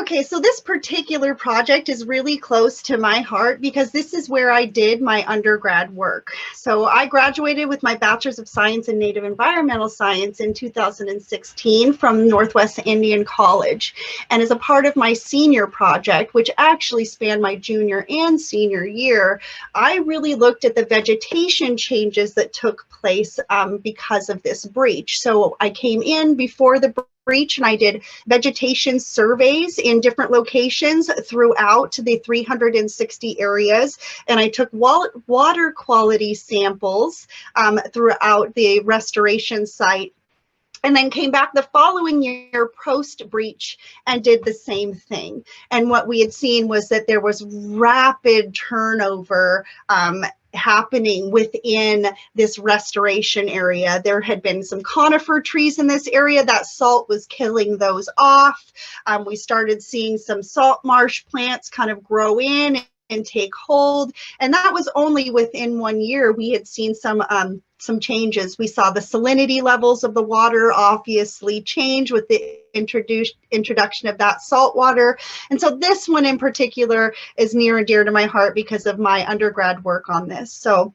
Okay, so this particular project is really close to my heart because this is where I did my undergrad work. So I graduated with my Bachelor's of Science in Native Environmental Science in 2016 from Northwest Indian College. And as a part of my senior project, which actually spanned my junior and senior year, I really looked at the vegetation changes that took place because of this breach. So I came in before the breach and I did vegetation surveys in different locations throughout the 360 areas, and I took water quality samples throughout the restoration site, and then came back the following year post-breach and did the same thing. And what we had seen was that there was rapid turnover happening within this restoration area. There had been some conifer trees in this area. That salt was killing those off. We started seeing some salt marsh plants kind of grow in and take hold. And that was only within 1 year. We had seen some changes. We saw the salinity levels of the water obviously change with the introduction of that salt water. And so this one in particular is near and dear to my heart because of my undergrad work on this. So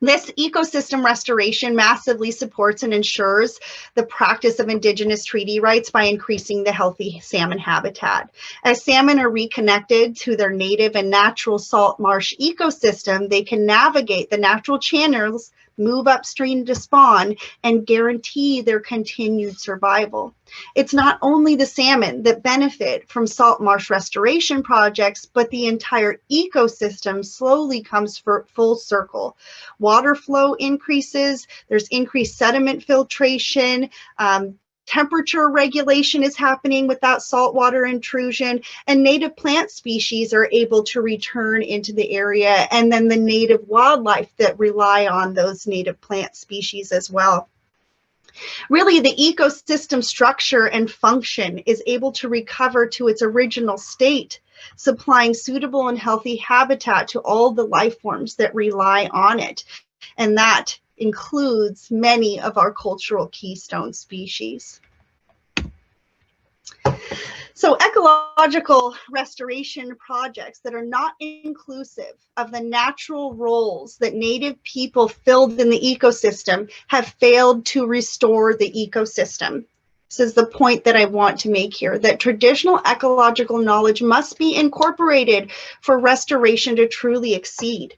this ecosystem restoration massively supports and ensures the practice of Indigenous treaty rights by increasing the healthy salmon habitat. As salmon are reconnected to their native and natural salt marsh ecosystem, they can navigate the natural channels, move upstream to spawn, and guarantee their continued survival. It's not only the salmon that benefit from salt marsh restoration projects, but the entire ecosystem slowly comes for full circle. Water flow increases, there's increased sediment filtration, temperature regulation is happening without saltwater intrusion, and native plant species are able to return into the area, and then the native wildlife that rely on those native plant species as well. Really, the ecosystem structure and function is able to recover to its original state, supplying suitable and healthy habitat to all the life forms that rely on it. And that includes many of our cultural keystone species. So ecological restoration projects that are not inclusive of the natural roles that native people filled in the ecosystem have failed to restore the ecosystem. This is the point that I want to make here, that traditional ecological knowledge must be incorporated for restoration to truly exceed.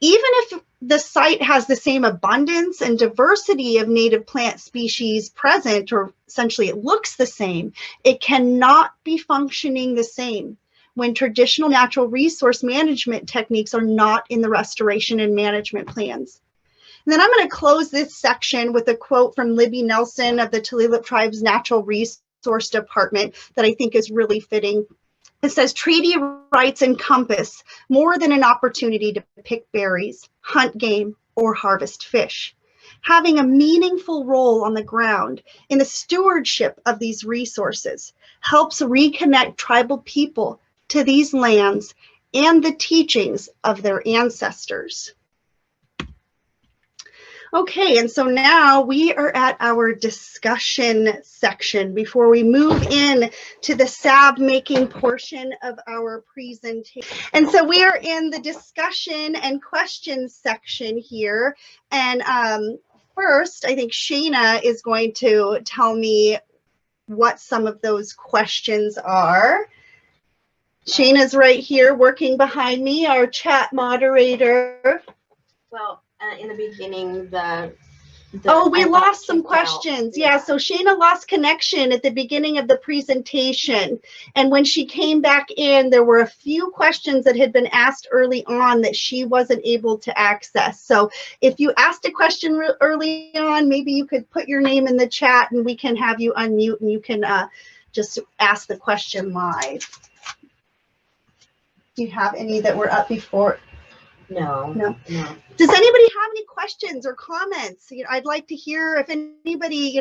Even if the site has the same abundance and diversity of native plant species present, or essentially it looks the same, it cannot be functioning the same when traditional natural resource management techniques are not in the restoration and management plans. And then I'm going to close this section with a quote from Libby Nelson of the Tulalip Tribe's Natural Resource Department that I think is really fitting. It says, treaty rights encompass more than an opportunity to pick berries, hunt game, or harvest fish. Having a meaningful role on the ground in the stewardship of these resources helps reconnect tribal people to these lands and the teachings of their ancestors. Okay, and so now we are at our discussion section before we move in to the salve making portion of our presentation. And so we are in the discussion and questions section here. And first, I think Shayna is going to tell me what some of those questions are. Shayna's right here working behind me, our chat moderator. Well, in the beginning, we lost some questions. Yeah, so Shayna lost connection at the beginning of the presentation. And when she came back in, there were a few questions that had been asked early on that she wasn't able to access. So if you asked a question early on, maybe you could put your name in the chat and we can have you unmute and you can just ask the question live. Do you have any that were up before? No. Does anybody have any questions or comments? I'd like to hear if anybody,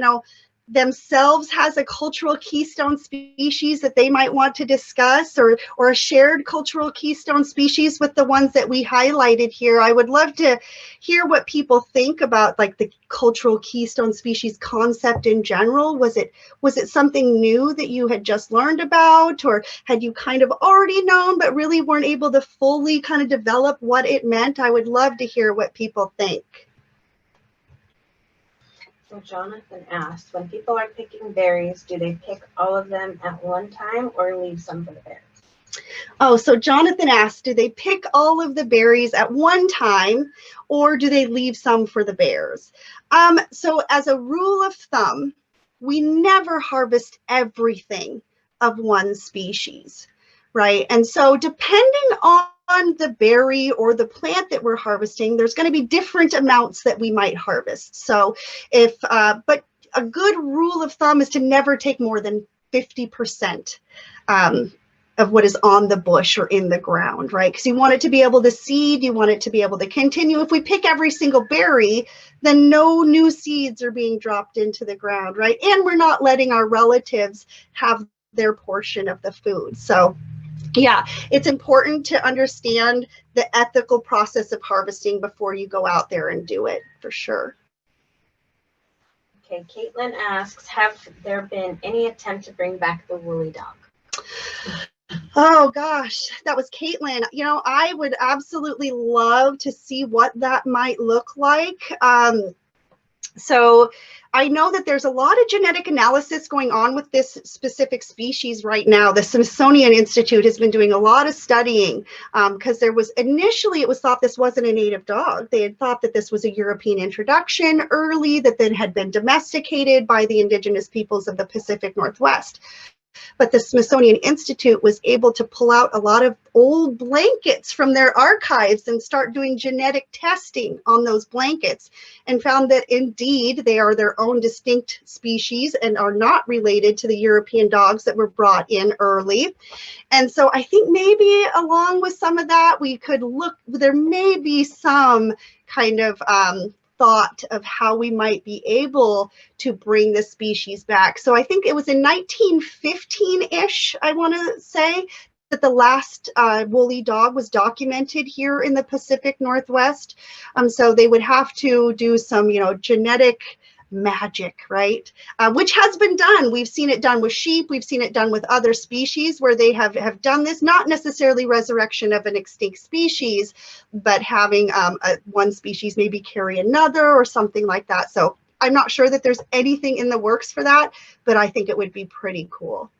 themselves has a cultural keystone species that they might want to discuss, or a shared cultural keystone species with the ones that we highlighted here. I would love to hear what people think about like the cultural keystone species concept in general. Was it something new that you had just learned about, or had you kind of already known but really weren't able to fully kind of develop what it meant? I would love to hear what people think. So Jonathan asked, when people are picking berries, do they pick all of them at one time or leave some for the bears? Oh, so Jonathan asked, do they pick all of the berries at one time or do they leave some for the bears? So as a rule of thumb, we never harvest everything of one species, right? And so depending on the berry or the plant that we're harvesting, there's going to be different amounts that we might harvest. So but a good rule of thumb is to never take more than 50% of what is on the bush or in the ground, right? Because you want it to be able to seed, you want it to be able to continue. If we pick every single berry, then no new seeds are being dropped into the ground, right? And we're not letting our relatives have their portion of the food. So yeah, it's important to understand the ethical process of harvesting before you go out there and do it, for sure. Okay, Caitlin asks, have there been any attempt to bring back the woolly dog? Oh gosh, that was Caitlin. I would absolutely love to see what that might look like. So I know that there's a lot of genetic analysis going on with this specific species right now. The Smithsonian Institute has been doing a lot of studying because initially it was thought this wasn't a native dog. They had thought that this was a European introduction early that then had been domesticated by the indigenous peoples of the Pacific Northwest. but the Smithsonian Institute was able to pull out a lot of old blankets from their archives and start doing genetic testing on those blankets, and found that indeed they are their own distinct species and are not related to the European dogs that were brought in early. And so I think maybe along with some of that, we could look, there may be some kind of thought of how we might be able to bring the species back. So I think it was in 1915-ish, I want to say, that the last woolly dog was documented here in the Pacific Northwest. So they would have to do some, genetic magic, right? Which has been done. We've seen it done with sheep. We've seen it done with other species where they have done this, not necessarily resurrection of an extinct species, but having one species maybe carry another or something like that. So I'm not sure that there's anything in the works for that, but I think it would be pretty cool.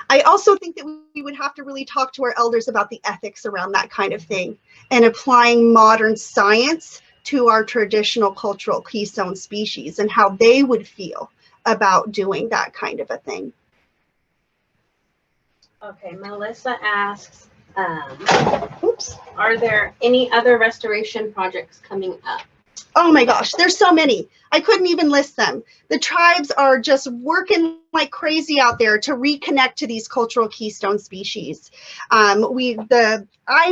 I also think that we would have to really talk to our elders about the ethics around that kind of thing and applying modern science to our traditional cultural keystone species and how they would feel about doing that kind of a thing. Okay, Melissa asks, are there any other restoration projects coming up? Oh my gosh, there's so many. I couldn't even list them. The tribes are just working like crazy out there to reconnect to these cultural keystone species. I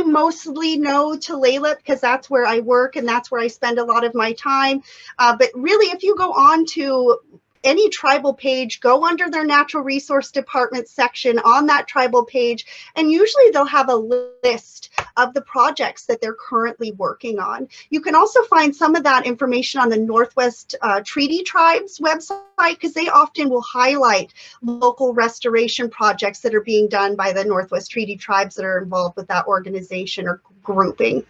mostly know Tulalip because that's where I work and that's where I spend a lot of my time. But really, if you go on to any tribal page, go under their natural resource department section on that tribal page, and usually they'll have a list of the projects that they're currently working on. You can also find some of that information on the Northwest Treaty Tribes website, because they often will highlight local restoration projects that are being done by the Northwest Treaty Tribes that are involved with that organization or grouping.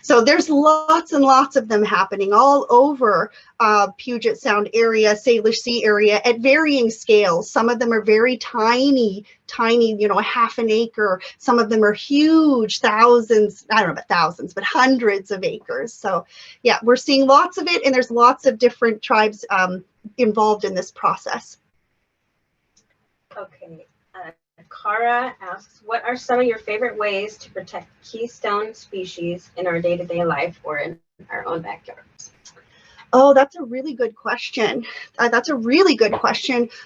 So there's lots and lots of them happening all over Puget Sound area, Salish Sea area at varying scales. Some of them are very tiny, a half an acre. Some of them are huge, thousands, I don't know about thousands, but hundreds of acres. So yeah, we're seeing lots of it, and there's lots of different tribes involved in this process. Okay. Cara asks, what are some of your favorite ways to protect keystone species in our day-to-day life or in our own backyards? Oh, that's a really good question.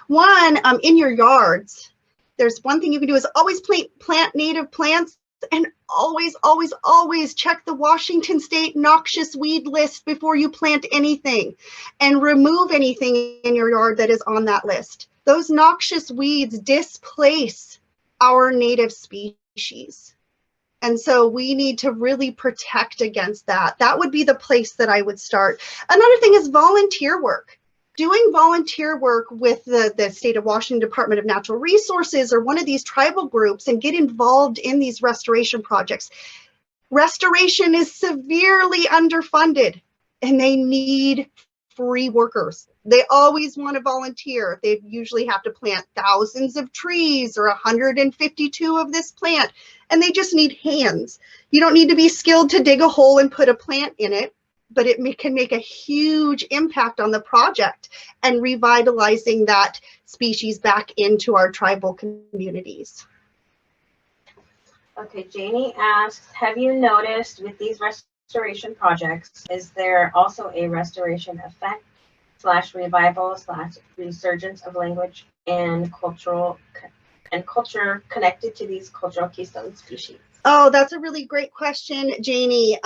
One, in your yards, there's one thing you can do is always plant native plants, and always check the Washington State noxious weed list before you plant anything, and remove anything in your yard that is on that list. Those noxious weeds displace our native species. And so we need to really protect against that. That would be the place that I would start. Another thing is volunteer work. Doing volunteer work with the State of Washington Department of Natural Resources or one of these tribal groups and get involved in these restoration projects. Restoration is severely underfunded, and they need free workers. They always want to volunteer. They usually have to plant thousands of trees or 152 of this plant, and they just need hands. You don't need to be skilled to dig a hole and put a plant in it, but it can make a huge impact on the project and revitalizing that species back into our tribal communities. Okay, Janie asks, have you noticed with these restoration projects, is there also a restoration effect / revival / resurgence of language and culture connected to these cultural keystone species? Oh, that's a really great question, Janie.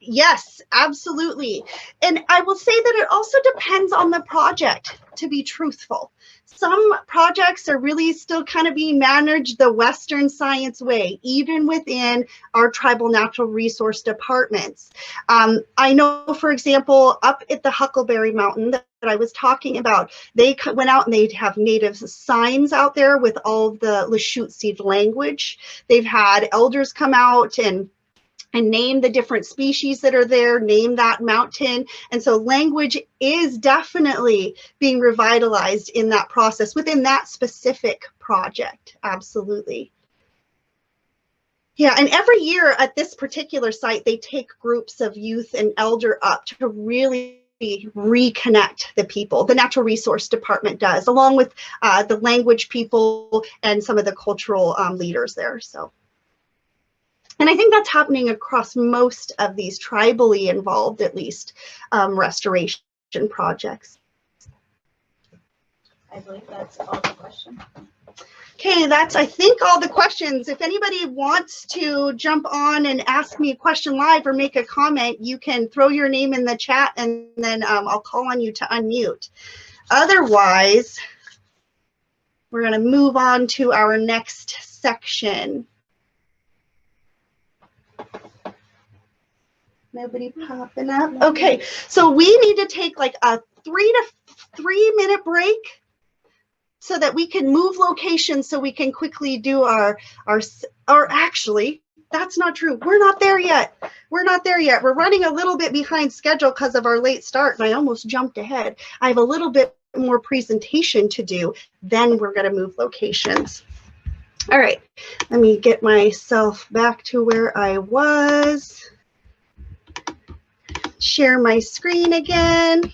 Yes, absolutely. And I will say that it also depends on the project, to be truthful. Some projects are really still kind of being managed the Western science way, even within our tribal natural resource departments. I know, for example, up at the Huckleberry Mountain that I was talking about, they went out and they'd have native signs out there with all of the Lushootseed language. They've had elders come out and name the different species that are there, name that mountain. And so language is definitely being revitalized in that process within that specific project. Absolutely. Yeah, and every year at this particular site, they take groups of youth and elder up to really reconnect the people. The Natural Resource Department does, along with the language people and some of the cultural leaders there. So, and I think that's happening across most of these tribally involved, at least, restoration projects. I believe that's all the questions. Okay, that's, I think, all the questions. If anybody wants to jump on and ask me a question live or make a comment, you can throw your name in the chat and then I'll call on you to unmute. Otherwise, we're going to move on to our next section. Nobody popping up? Okay, so we need to take like a 3 minute break so that we can move locations so we can quickly do our actually, that's not true. We're not there yet. We're not there yet. We're running a little bit behind schedule because of our late start, and I almost jumped ahead. I have a little bit more presentation to do, then we're going to move locations. All right, let me get myself back to where I was. Share my screen again.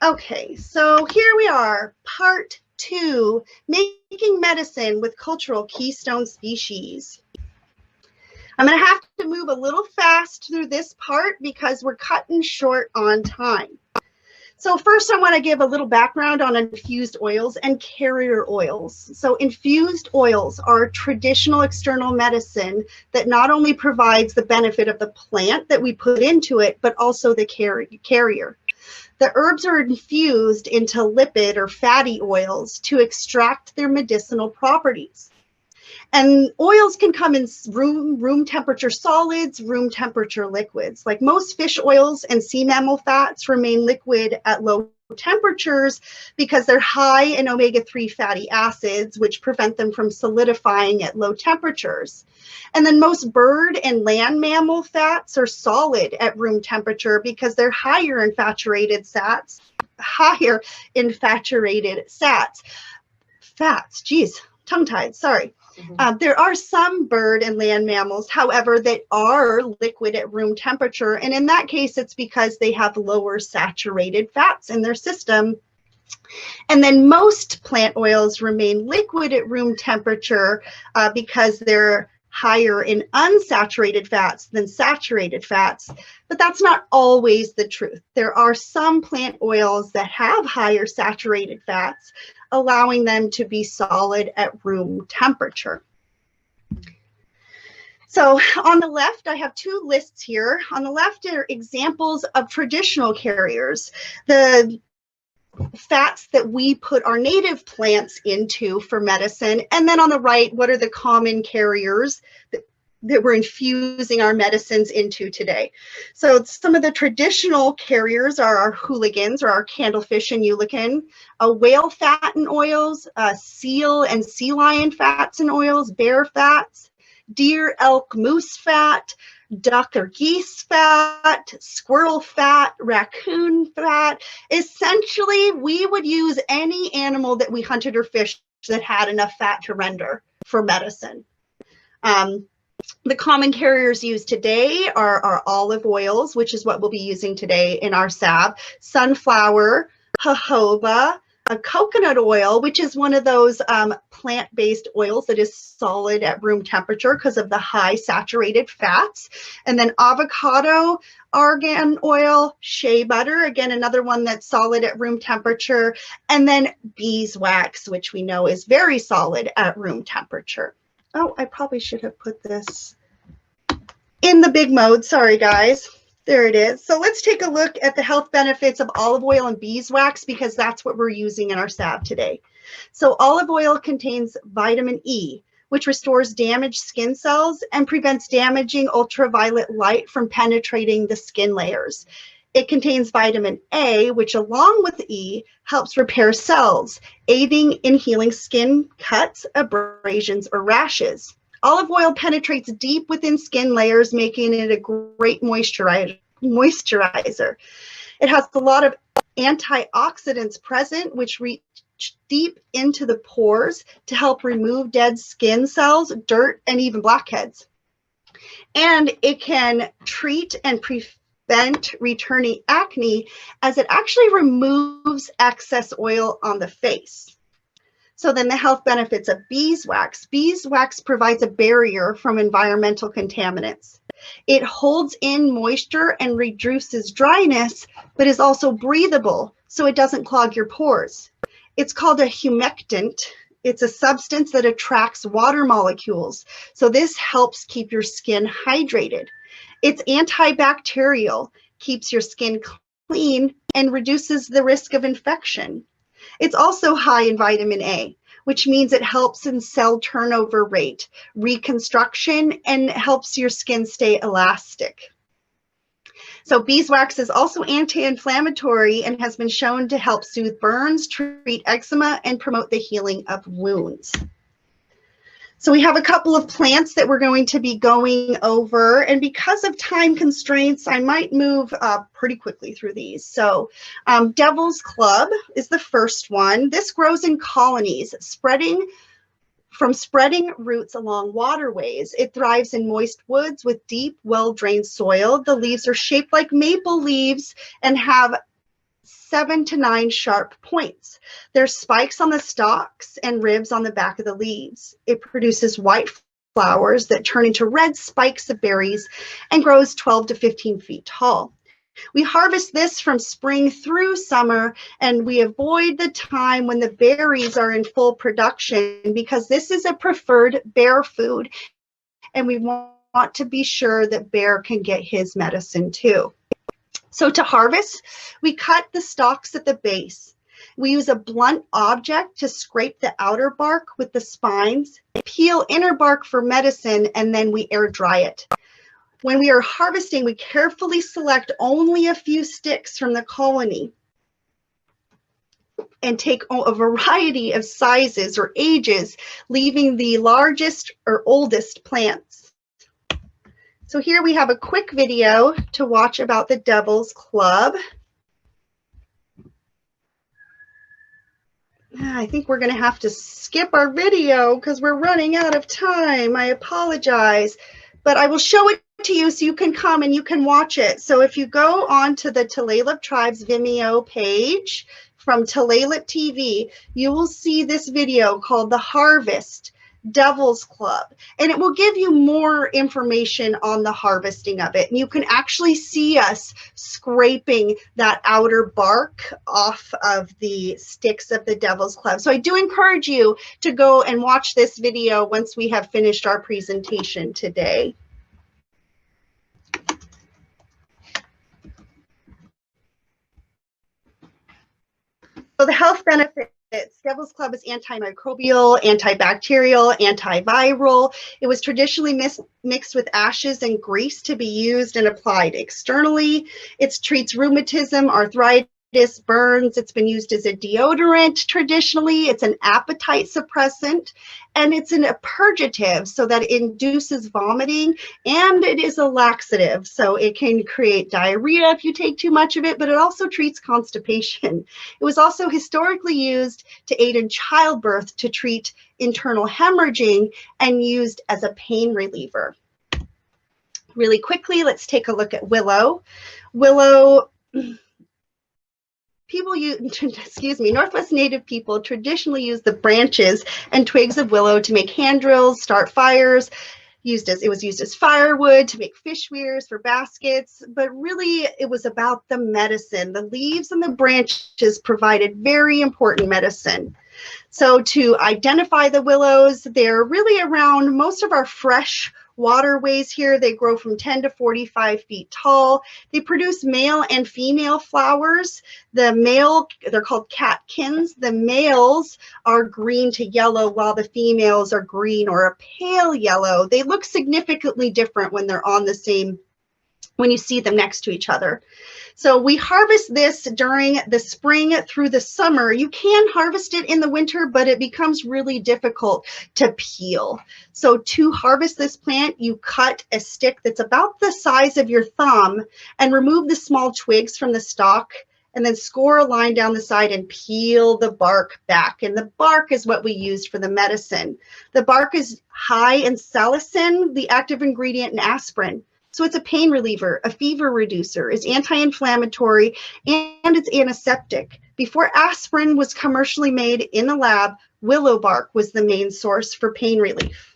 Okay, so here we are, part 2, making medicine with cultural keystone species. I'm going to have to move a little fast through this part because we're cutting short on time. So first I want to give a little background on infused oils and carrier oils. So infused oils are traditional external medicine that not only provides the benefit of the plant that we put into it, but also the carrier. The herbs are infused into lipid or fatty oils to extract their medicinal properties. And oils can come in room temperature solids, room temperature liquids. Like most fish oils and sea mammal fats remain liquid at low temperatures because they're high in omega-3 fatty acids, which prevent them from solidifying at low temperatures. And then most bird and land mammal fats are solid at room temperature because they're higher in saturated fats. Fats, geez, tongue-tied, sorry. There are some bird and land mammals, however, that are liquid at room temperature. And in that case, it's because they have lower saturated fats in their system. And then most plant oils remain liquid at room temperature because they're higher in unsaturated fats than saturated fats. But that's not always the truth. There are some plant oils that have higher saturated fats, allowing them to be solid at room temperature. So on the left, I have 2 lists here. On the left are examples of traditional carriers, the fats that we put our native plants into for medicine. And then on the right, what are the common carriers that we're infusing our medicines into today? So some of the traditional carriers are our hooligans, or our candlefish and eulachon, whale fat and oils, seal and sea lion fats and oils, bear fats, deer, elk, moose fat, duck or geese fat, squirrel fat, raccoon fat. Essentially, we would use any animal that we hunted or fished that had enough fat to render for medicine. The common carriers used today are olive oils, which is what we'll be using today in our salve, sunflower, jojoba, a coconut oil, which is one of those plant-based oils that is solid at room temperature because of the high saturated fats, and then avocado, argan oil, shea butter, again, another one that's solid at room temperature, and then beeswax, which we know is very solid at room temperature. Oh, I probably should have put this in the big mode. Sorry, guys. There it is. So let's take a look at the health benefits of olive oil and beeswax because that's what we're using in our salve today. So olive oil contains vitamin E, which restores damaged skin cells and prevents damaging ultraviolet light from penetrating the skin layers. It contains vitamin A, which along with E helps repair cells, aiding in healing skin cuts, abrasions, or rashes. Olive oil penetrates deep within skin layers, making it a great moisturizer. It has a lot of antioxidants present, which reach deep into the pores to help remove dead skin cells, dirt, and even blackheads. And it can treat and prevent returning acne, as it actually removes excess oil on the face. So then the health benefits of beeswax. Beeswax provides a barrier from environmental contaminants. It holds in moisture and reduces dryness, but is also breathable, so it doesn't clog your pores. It's called a humectant. It's a substance that attracts water molecules, so this helps keep your skin hydrated. It's antibacterial, keeps your skin clean, and reduces the risk of infection. It's also high in vitamin A, which means it helps in cell turnover rate, reconstruction, and helps your skin stay elastic. So beeswax is also anti-inflammatory and has been shown to help soothe burns, treat eczema, and promote the healing of wounds. So we have a couple of plants that we're going to be going over, and because of time constraints, I might move pretty quickly through these. So Devil's Club is the first one. This grows in colonies, spreading roots along waterways. It thrives in moist woods with deep, well-drained soil. The leaves are shaped like maple leaves and have 7 to 9 sharp points. There's spikes on the stalks and ribs on the back of the leaves. It produces white flowers that turn into red spikes of berries and grows 12 to 15 feet tall. We harvest this from spring through summer, and we avoid the time when the berries are in full production because this is a preferred bear food, and we want to be sure that bear can get his medicine too. So to harvest, we cut the stalks at the base. We use a blunt object to scrape the outer bark with the spines, peel inner bark for medicine, and then we air dry it. When we are harvesting, we carefully select only a few sticks from the colony and take a variety of sizes or ages, leaving the largest or oldest plants. So here we have a quick video to watch about the Devil's Club. I think we're going to have to skip our video because we're running out of time. I apologize, but I will show it to you so you can come and you can watch it. So if you go on to the Tulalip Tribe's Vimeo page from Tulalip TV, you will see this video called The Harvest Devil's Club, and it will give you more information on the harvesting of it. And you can actually see us scraping that outer bark off of the sticks of the Devil's Club. So I do encourage you to go and watch this video once we have finished our presentation today. So the health benefits. Devil's Club is antimicrobial, antibacterial, antiviral. It was traditionally mixed with ashes and grease to be used and applied externally. It treats rheumatism, arthritis, burns. It's been used as a deodorant traditionally. It's an appetite suppressant, and it's a purgative, so that it induces vomiting, and it is a laxative, so it can create diarrhea if you take too much of it, but it also treats constipation. It was also historically used to aid in childbirth, to treat internal hemorrhaging, and used as a pain reliever. Really quickly, let's take a look at willow. Willow, people use, Northwest Native people traditionally use the branches and twigs of willow to make hand drills, start fires. It was used as firewood, to make fish weirs for baskets, but really it was about the medicine. The leaves and the branches provided very important medicine. So to identify the willows, they're really around most of our fresh waterways here. They grow from 10 to 45 feet tall. They produce male and female flowers. The male, they're called catkins. The males are green to yellow, while the females are green or a pale yellow. They look significantly different when they're on the same, when you see them next to each other. So we harvest this during the spring through the summer. You can harvest it in the winter, but it becomes really difficult to peel. So to harvest this plant, you cut a stick that's about the size of your thumb and remove the small twigs from the stalk, and then score a line down the side and peel the bark back. And the bark is what we used for the medicine. The bark is high in salicin, the active ingredient in aspirin. So it's a pain reliever, a fever reducer, it's anti-inflammatory, and it's antiseptic. Before aspirin was commercially made in the lab, willow bark was the main source for pain relief.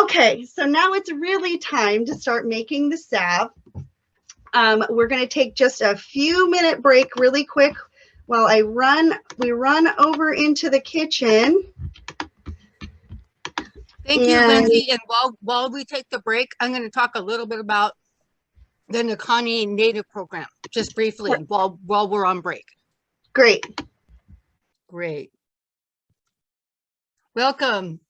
Okay, so now it's really time to start making the salve. We're going to take just a few minute break really quick while we run over into the kitchen. Thank you, Lindsey. And while we take the break, I'm going to talk a little bit about the Nakani Native Program, just briefly, while we're on break. Great. Great. Welcome.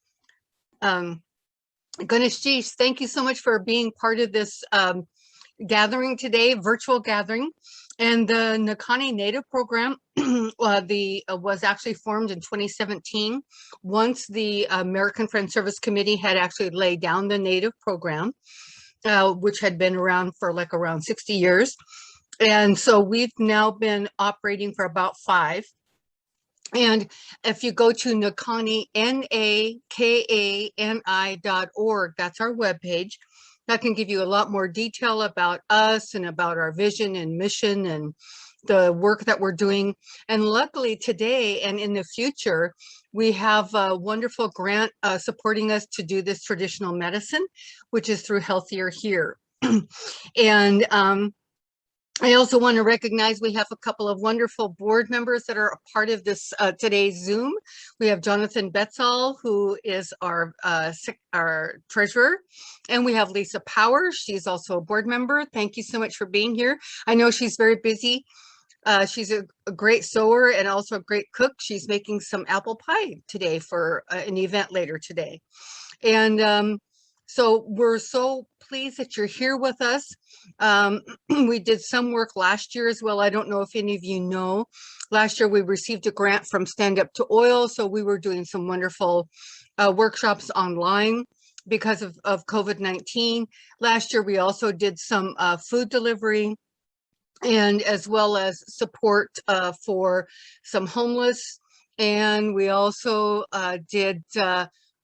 Ganesh, thank you so much for being part of this gathering today, virtual gathering. And the Nakani Native Program was actually formed in 2017 once the American Friends Service Committee had actually laid down the Native Program, which had been around for like around 60 years. And so we've now been operating for about 5. And if you go to Nakani, NAKANI.org, that's our webpage. That can give you a lot more detail about us and about our vision and mission and the work that we're doing. And luckily today and in the future, we have a wonderful grant supporting us to do this traditional medicine, which is through Healthier Here. And I also want to recognize we have a couple of wonderful board members that are a part of this today's Zoom. We have Jonathan Betzall, who is our treasurer, and we have Lisa Powers. She's also a board member. Thank you so much for being here. I know she's very busy. She's a great sewer and also a great cook. She's making some apple pie today for an event later today. And so we're so pleased that you're here with us. We did some work last year as well. I don't know if any of you know. Last year we received a grant from Stand Up to Oil. So we were doing some wonderful workshops online because of COVID-19. Last year we also did some food delivery and as well as support for some homeless. And we also did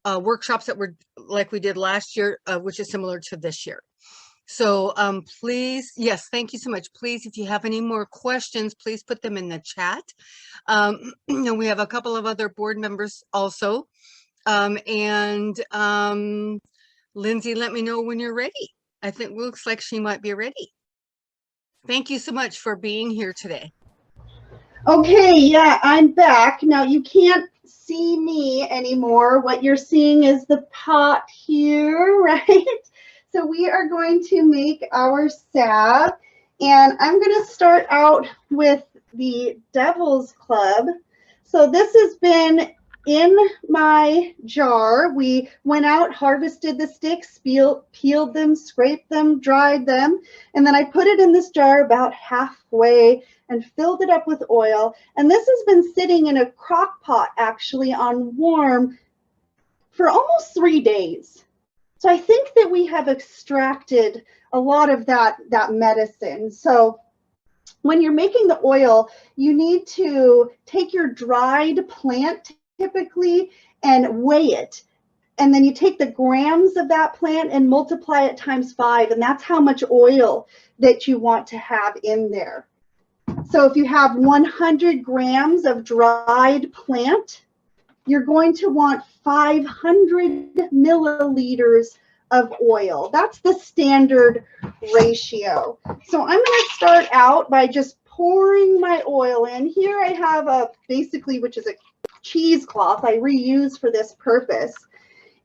workshops that were like we did last year, which is similar to this year. So please, yes, thank you so much. Please, if you have any more questions, please put them in the chat. And we have a couple of other board members also. Lindsey, let me know when you're ready. I think it looks like she might be ready. Thank you so much for being here today. Okay, yeah, I'm back. Now you can't see me anymore. What you're seeing is the pot here, right? So we are going to make our salve, and I'm going to start out with the Devil's Club. So this has been in my jar. We went out, harvested the sticks, peeled them, scraped them, dried them, and then I put it in this jar about halfway and filled it up with oil. And this has been sitting in a crock pot actually on warm for almost 3 days. So I think that we have extracted a lot of that medicine. So when you're making the oil, you need to take your dried plant typically and weigh it. And then you take the grams of that plant and multiply it times 5. And that's how much oil that you want to have in there. So if you have 100 grams of dried plant, you're going to want 500 milliliters of oil. That's the standard ratio. So I'm going to start out by just pouring my oil in. Here I have which is a cheesecloth I reuse for this purpose.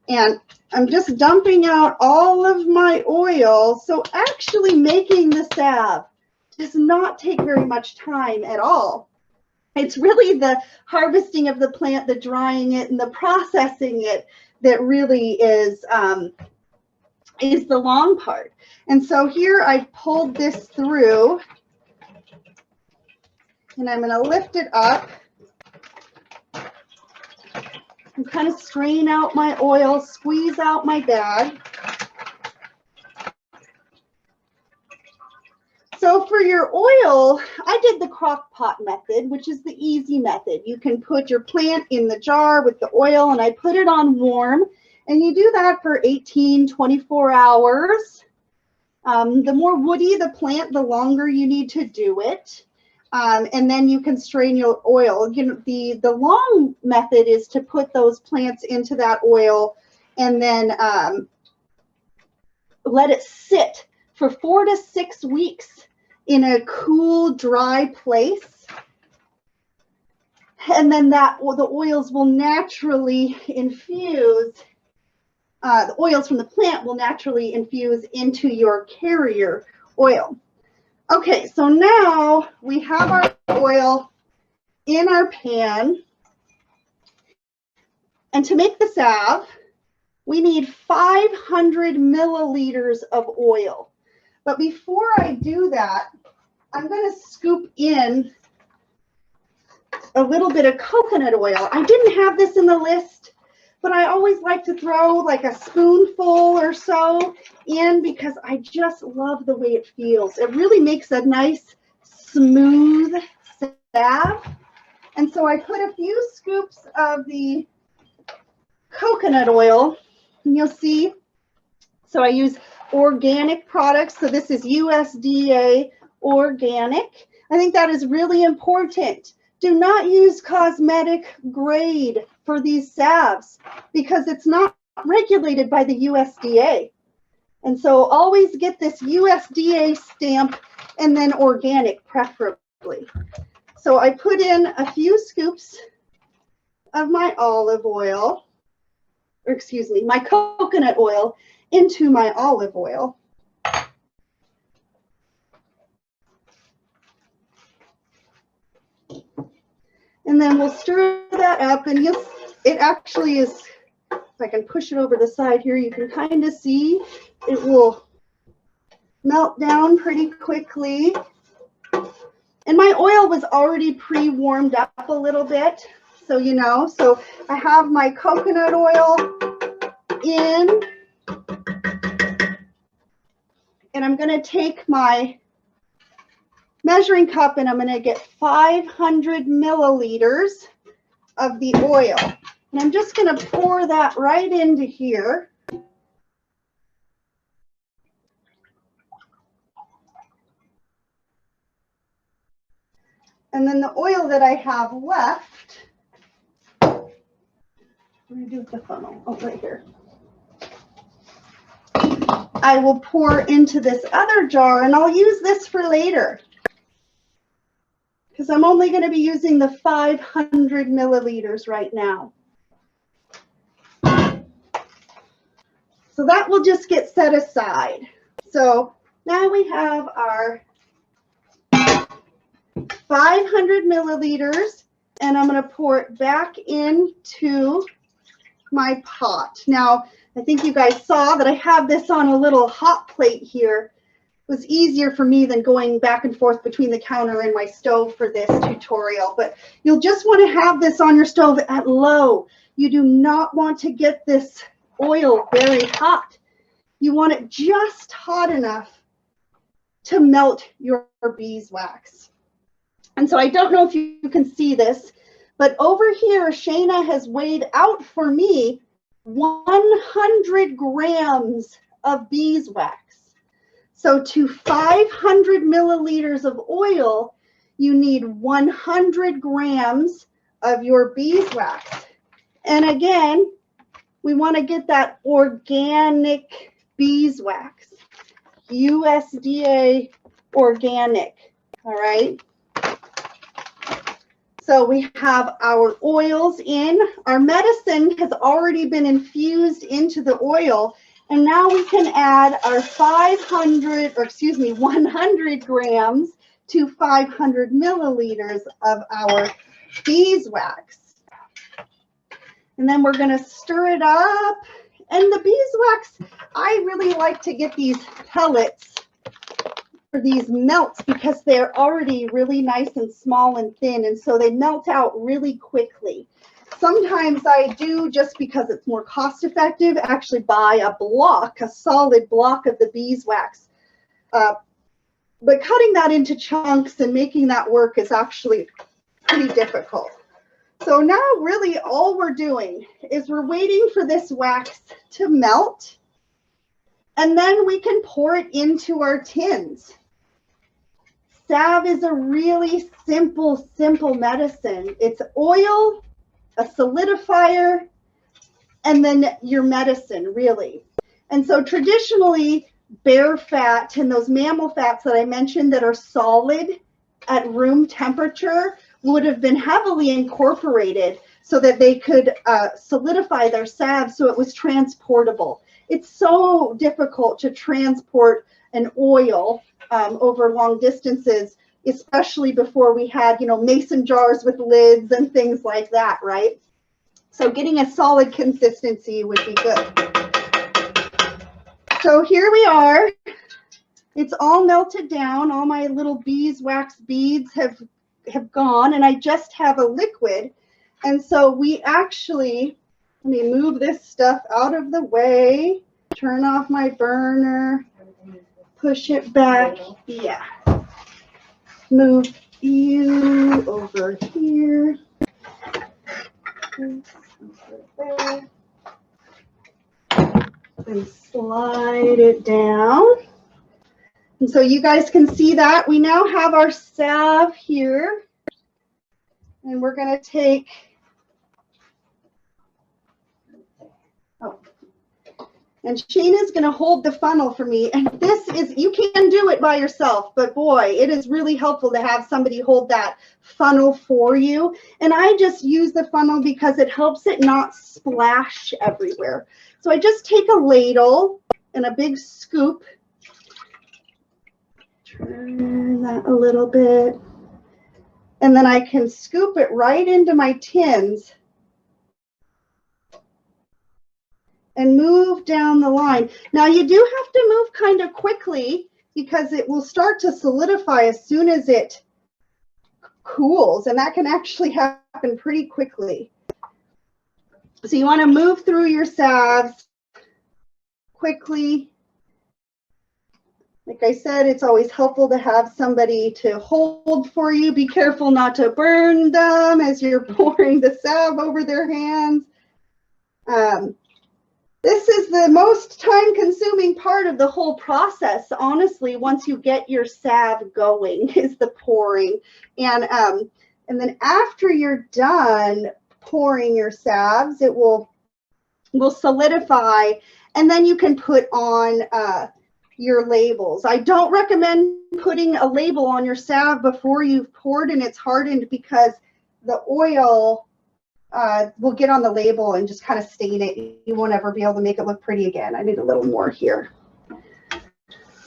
And I'm just dumping out all of my oil. So actually making the salve does not take very much time at all. It's really the harvesting of the plant, the drying it, and the processing it that really is the long part. And so here I've pulled this through, and I'm going to lift it up and kind of strain out my oil, squeeze out my bag. So for your oil, I did the crock pot method, which is the easy method. You can put your plant in the jar with the oil, and I put it on warm, and you do that for 18, 24 hours. The more woody the plant, the longer you need to do it. And then you can strain your oil. You know, the long method is to put those plants into that oil and then let it sit for 4 to 6 weeks in a cool, dry place. And then the oils will naturally infuse, the oils from the plant will naturally infuse into your carrier oil. Okay, so now we have our oil in our pan. And to make the salve, we need 500 milliliters of oil. But before I do that, I'm going to scoop in a little bit of coconut oil. I didn't have this in the list, but I always like to throw like a spoonful or so in because I just love the way it feels. It really makes a nice smooth salve. And so I put a few scoops of the coconut oil, and you'll see. So I use organic products. So this is USDA organic. I think that is really important. Do not use cosmetic grade for these salves because it's not regulated by the USDA. And so always get this USDA stamp and then organic preferably. So I put in a few scoops of my olive oil, or excuse me, my coconut oil into my olive oil. And then we'll stir that up, and it actually is, if I can push it over the side here, you can kind of see it will melt down pretty quickly. And my oil was already pre-warmed up a little bit, so you know. So I have my coconut oil in, and I'm going to take my measuring cup and I'm going to get 500 milliliters of the oil. And I'm just going to pour that right into here. And then the oil that I have left, what do I do with the funnel? Oh, right here. I will pour into this other jar, and I'll use this for later because I'm only going to be using the 500 milliliters right now. So that will just get set aside. So now we have our 500 milliliters, and I'm going to pour it back into my pot. Now, I think you guys saw that I have this on a little hot plate here. It was easier for me than going back and forth between the counter and my stove for this tutorial, but you'll just want to have this on your stove at low. You do not want to get this oil very hot. You want it just hot enough to melt your beeswax. And so I don't know if you can see this, but over here, Shayna has weighed out for me 100 grams of beeswax. So to 500 milliliters of oil, you need 100 grams of your beeswax. And again, we want to get that organic beeswax, USDA organic, all right? So we have our oils in. Our medicine has already been infused into the oil. And now we can add our 100 grams to 500 milliliters of our beeswax. And then we're going to stir it up. And the beeswax, I really like to get these pellets for these melts because they're already really nice and small and thin, and so they melt out really quickly. Sometimes I do, just because it's more cost effective, actually buy a solid block of the beeswax. But cutting that into chunks and making that work is actually pretty difficult. So now really all we're doing is we're waiting for this wax to melt. And then we can pour it into our tins. Salve is a really simple medicine. It's oil, a solidifier, and then your medicine, really. And so traditionally, bear fat and those mammal fats that I mentioned that are solid at room temperature would have been heavily incorporated so that they could solidify their salve so it was transportable. It's so difficult to transport an oil over long distances, especially before we had, mason jars with lids and things like that, right? So getting a solid consistency would be good. So here we are. It's all melted down. All my little beeswax beads have gone, and I just have a liquid. And so we actually, let me move this stuff out of the way, turn off my burner, push it back. Yeah. Move you over here. And slide it down. And so you guys can see that we now have our salve here. And we're going to take, and Shayna's going to hold the funnel for me. And this is, you can do it by yourself, but boy, it is really helpful to have somebody hold that funnel for you. And I just use the funnel because it helps it not splash everywhere. So I just take a ladle and a big scoop. Turn that a little bit. And then I can scoop it right into my tins and move down the line. Now you do have to move kind of quickly because it will start to solidify as soon as it cools, and that can actually happen pretty quickly. So you want to move through your salves quickly. Like I said, it's always helpful to have somebody to hold for you. Be careful not to burn them as you're pouring the salve over their hands. This is the most time-consuming part of the whole process, honestly, once you get your salve going, is the pouring. And then after you're done pouring your salves, it will solidify, and then you can put on your labels. I don't recommend putting a label on your salve before you've poured and it's hardened, because the oil will get on the label and just kind of stain it. You won't ever be able to make it look pretty again. I need a little more here.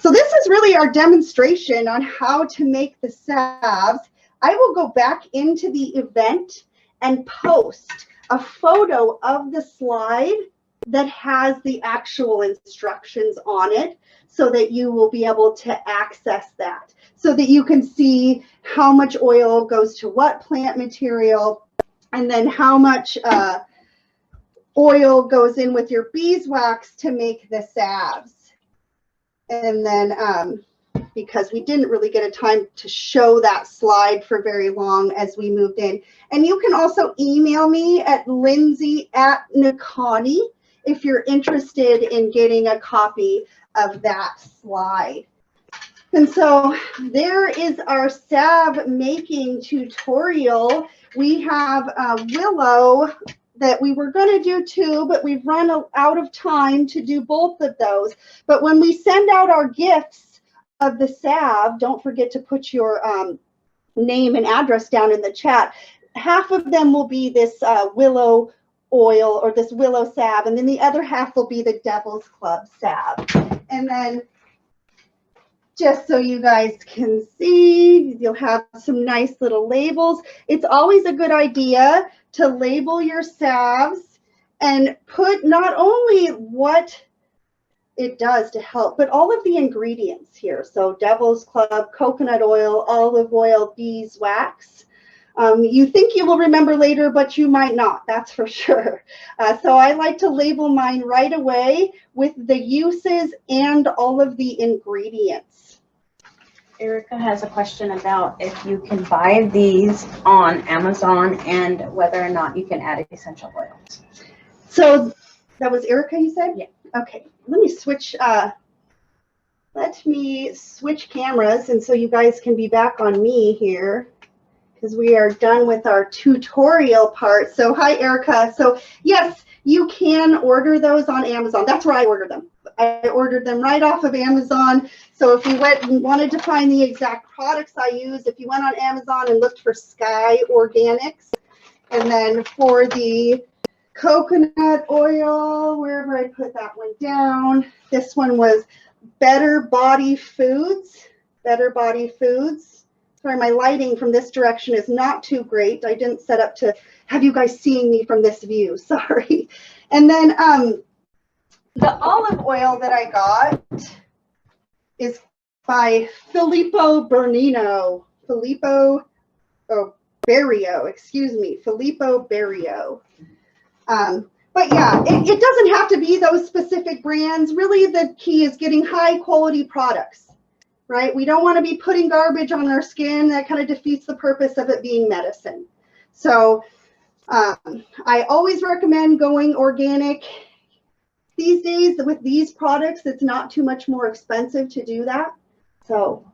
So this is really our demonstration on how to make the salves. I will go back into the event and post a photo of the slide that has the actual instructions on it, so that you will be able to access that, so that you can see how much oil goes to what plant material, and then how much oil goes in with your beeswax to make the salves. And then because we didn't really get a time to show that slide for very long as we moved in. And you can also email me at Lindsey@Nakani if you're interested in getting a copy of that slide. And so there is our salve making tutorial. We have Willow that we were going to do two, but we've run out of time to do both of those. But when we send out our gifts of the salve, don't forget to put your name and address down in the chat. Half of them will be this Willow oil or this Willow salve, and then the other half will be the Devil's Club salve. And then just so you guys can see, you'll have some nice little labels. It's always a good idea to label your salves and put not only what it does to help, but all of the ingredients here. So Devil's Club, coconut oil, olive oil, beeswax. You think you will remember later, but you might not, that's for sure. So I like to label mine right away with the uses and all of the ingredients. Erica has a question about if you can buy these on Amazon and whether or not you can add essential oils. So that was Erica, you said? Yeah. Okay, let me switch cameras, and so you guys can be back on me here, because we are done with our tutorial part. So hi, Erica. So yes, you can order those on Amazon. That's where I ordered them. I ordered them right off of Amazon. So if you went and wanted to find the exact products I use, if you went on Amazon and looked for Sky Organics, and then for the coconut oil, wherever I put that one down, this one was Better Body Foods. Better Body Foods. Sorry, my lighting from this direction is not too great. I didn't set up to have you guys seeing me from this view. Sorry. And then the olive oil that I got is by Filippo Bernino. Filippo Berrio, excuse me. Filippo Berrio. But yeah, it doesn't have to be those specific brands. Really, the key is getting high quality products. Right? We don't want to be putting garbage on our skin. That kind of defeats the purpose of it being medicine. So I always recommend going organic. These days with these products, it's not too much more expensive to do that. So,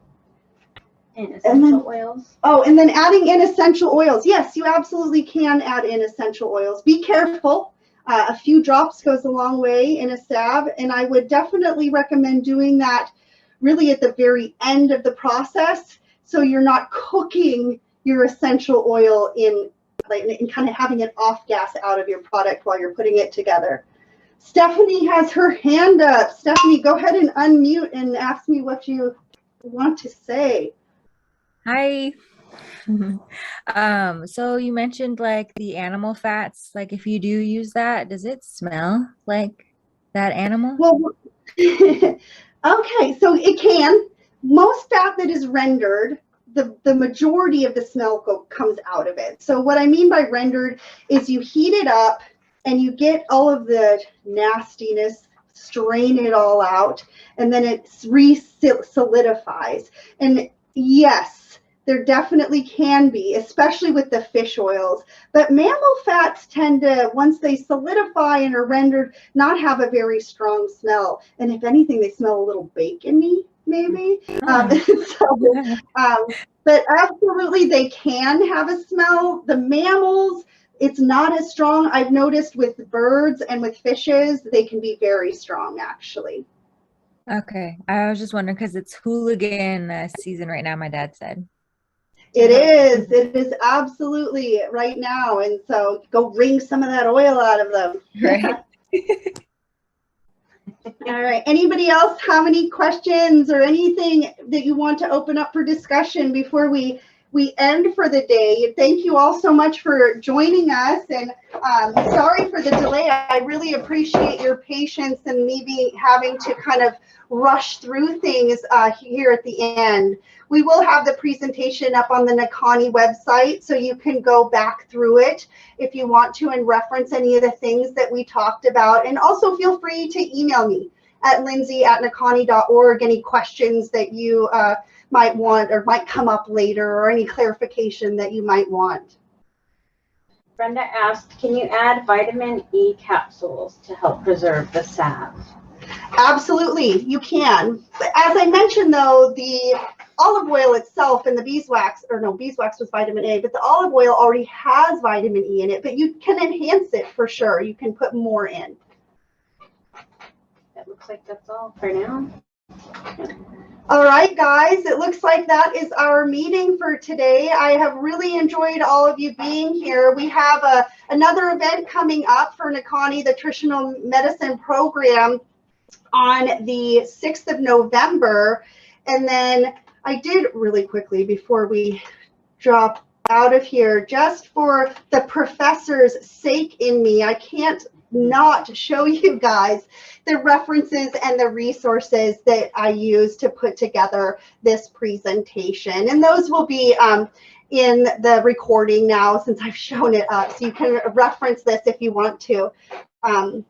and essential oils. Oh, and then adding in essential oils. Yes, you absolutely can add in essential oils. Be careful. A few drops goes a long way in a salve, and I would definitely recommend doing that really at the very end of the process, so you're not cooking your essential oil in kind of having an off gas out of your product while you're putting it together. Stephanie has her hand up. Stephanie, go ahead and unmute and ask me what you want to say. Hi. So you mentioned like the animal fats, like if you do use that, does it smell like that animal? Well, okay, so it can. Most fat that is rendered, the majority of the smell comes out of it. So what I mean by rendered is you heat it up and you get all of the nastiness, strain it all out, and then it re-solidifies. And yes, there definitely can be, especially with the fish oils. But mammal fats tend to, once they solidify and are rendered, not have a very strong smell. And if anything, they smell a little bacony, maybe. But absolutely, they can have a smell. The mammals, it's not as strong. I've noticed with birds and with fishes, they can be very strong, actually. Okay. I was just wondering because it's hooligan season right now, my dad said. It is absolutely right now. And so go wring some of that oil out of them. Right. All right. Anybody else have any questions or anything that you want to open up for discussion before we end for the day? Thank you all so much for joining us, and sorry for the delay. I really appreciate your patience and me having to kind of rush through things here at the end. We will have the presentation up on the Nakani website, so you can go back through it if you want to and reference any of the things that we talked about. And also feel free to email me at lindsey@nakani.org, any questions that you might want or might come up later, or any clarification that you might want. Brenda asked, can you add vitamin E capsules to help preserve the salve? Absolutely, you can. But as I mentioned, though, the olive oil itself and the beeswax, or no, beeswax was vitamin A, but the olive oil already has vitamin E in it, but you can enhance it for sure. You can put more in. That looks like that's all for now. All right, guys, it looks like that is our meeting for today. I have really enjoyed all of you being here. We have another event coming up for Nakani, the Nutritional Medicine Program, on the 6th of November. And then I did really quickly before we drop out of here, just for the professor's sake in me, I can't not show you guys the references and the resources that I use to put together this presentation. And those will be in the recording now, since I've shown it up, so you can reference this if you want to.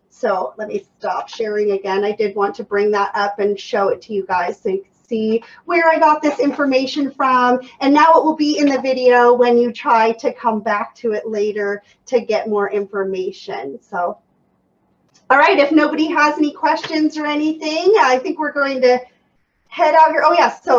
So let me stop sharing again. I did want to bring that up and show it to you guys so you can see where I got this information from. And now it will be in the video when you try to come back to it later to get more information. So All right, if nobody has any questions or anything, I think we're going to head out here. Oh, yes. So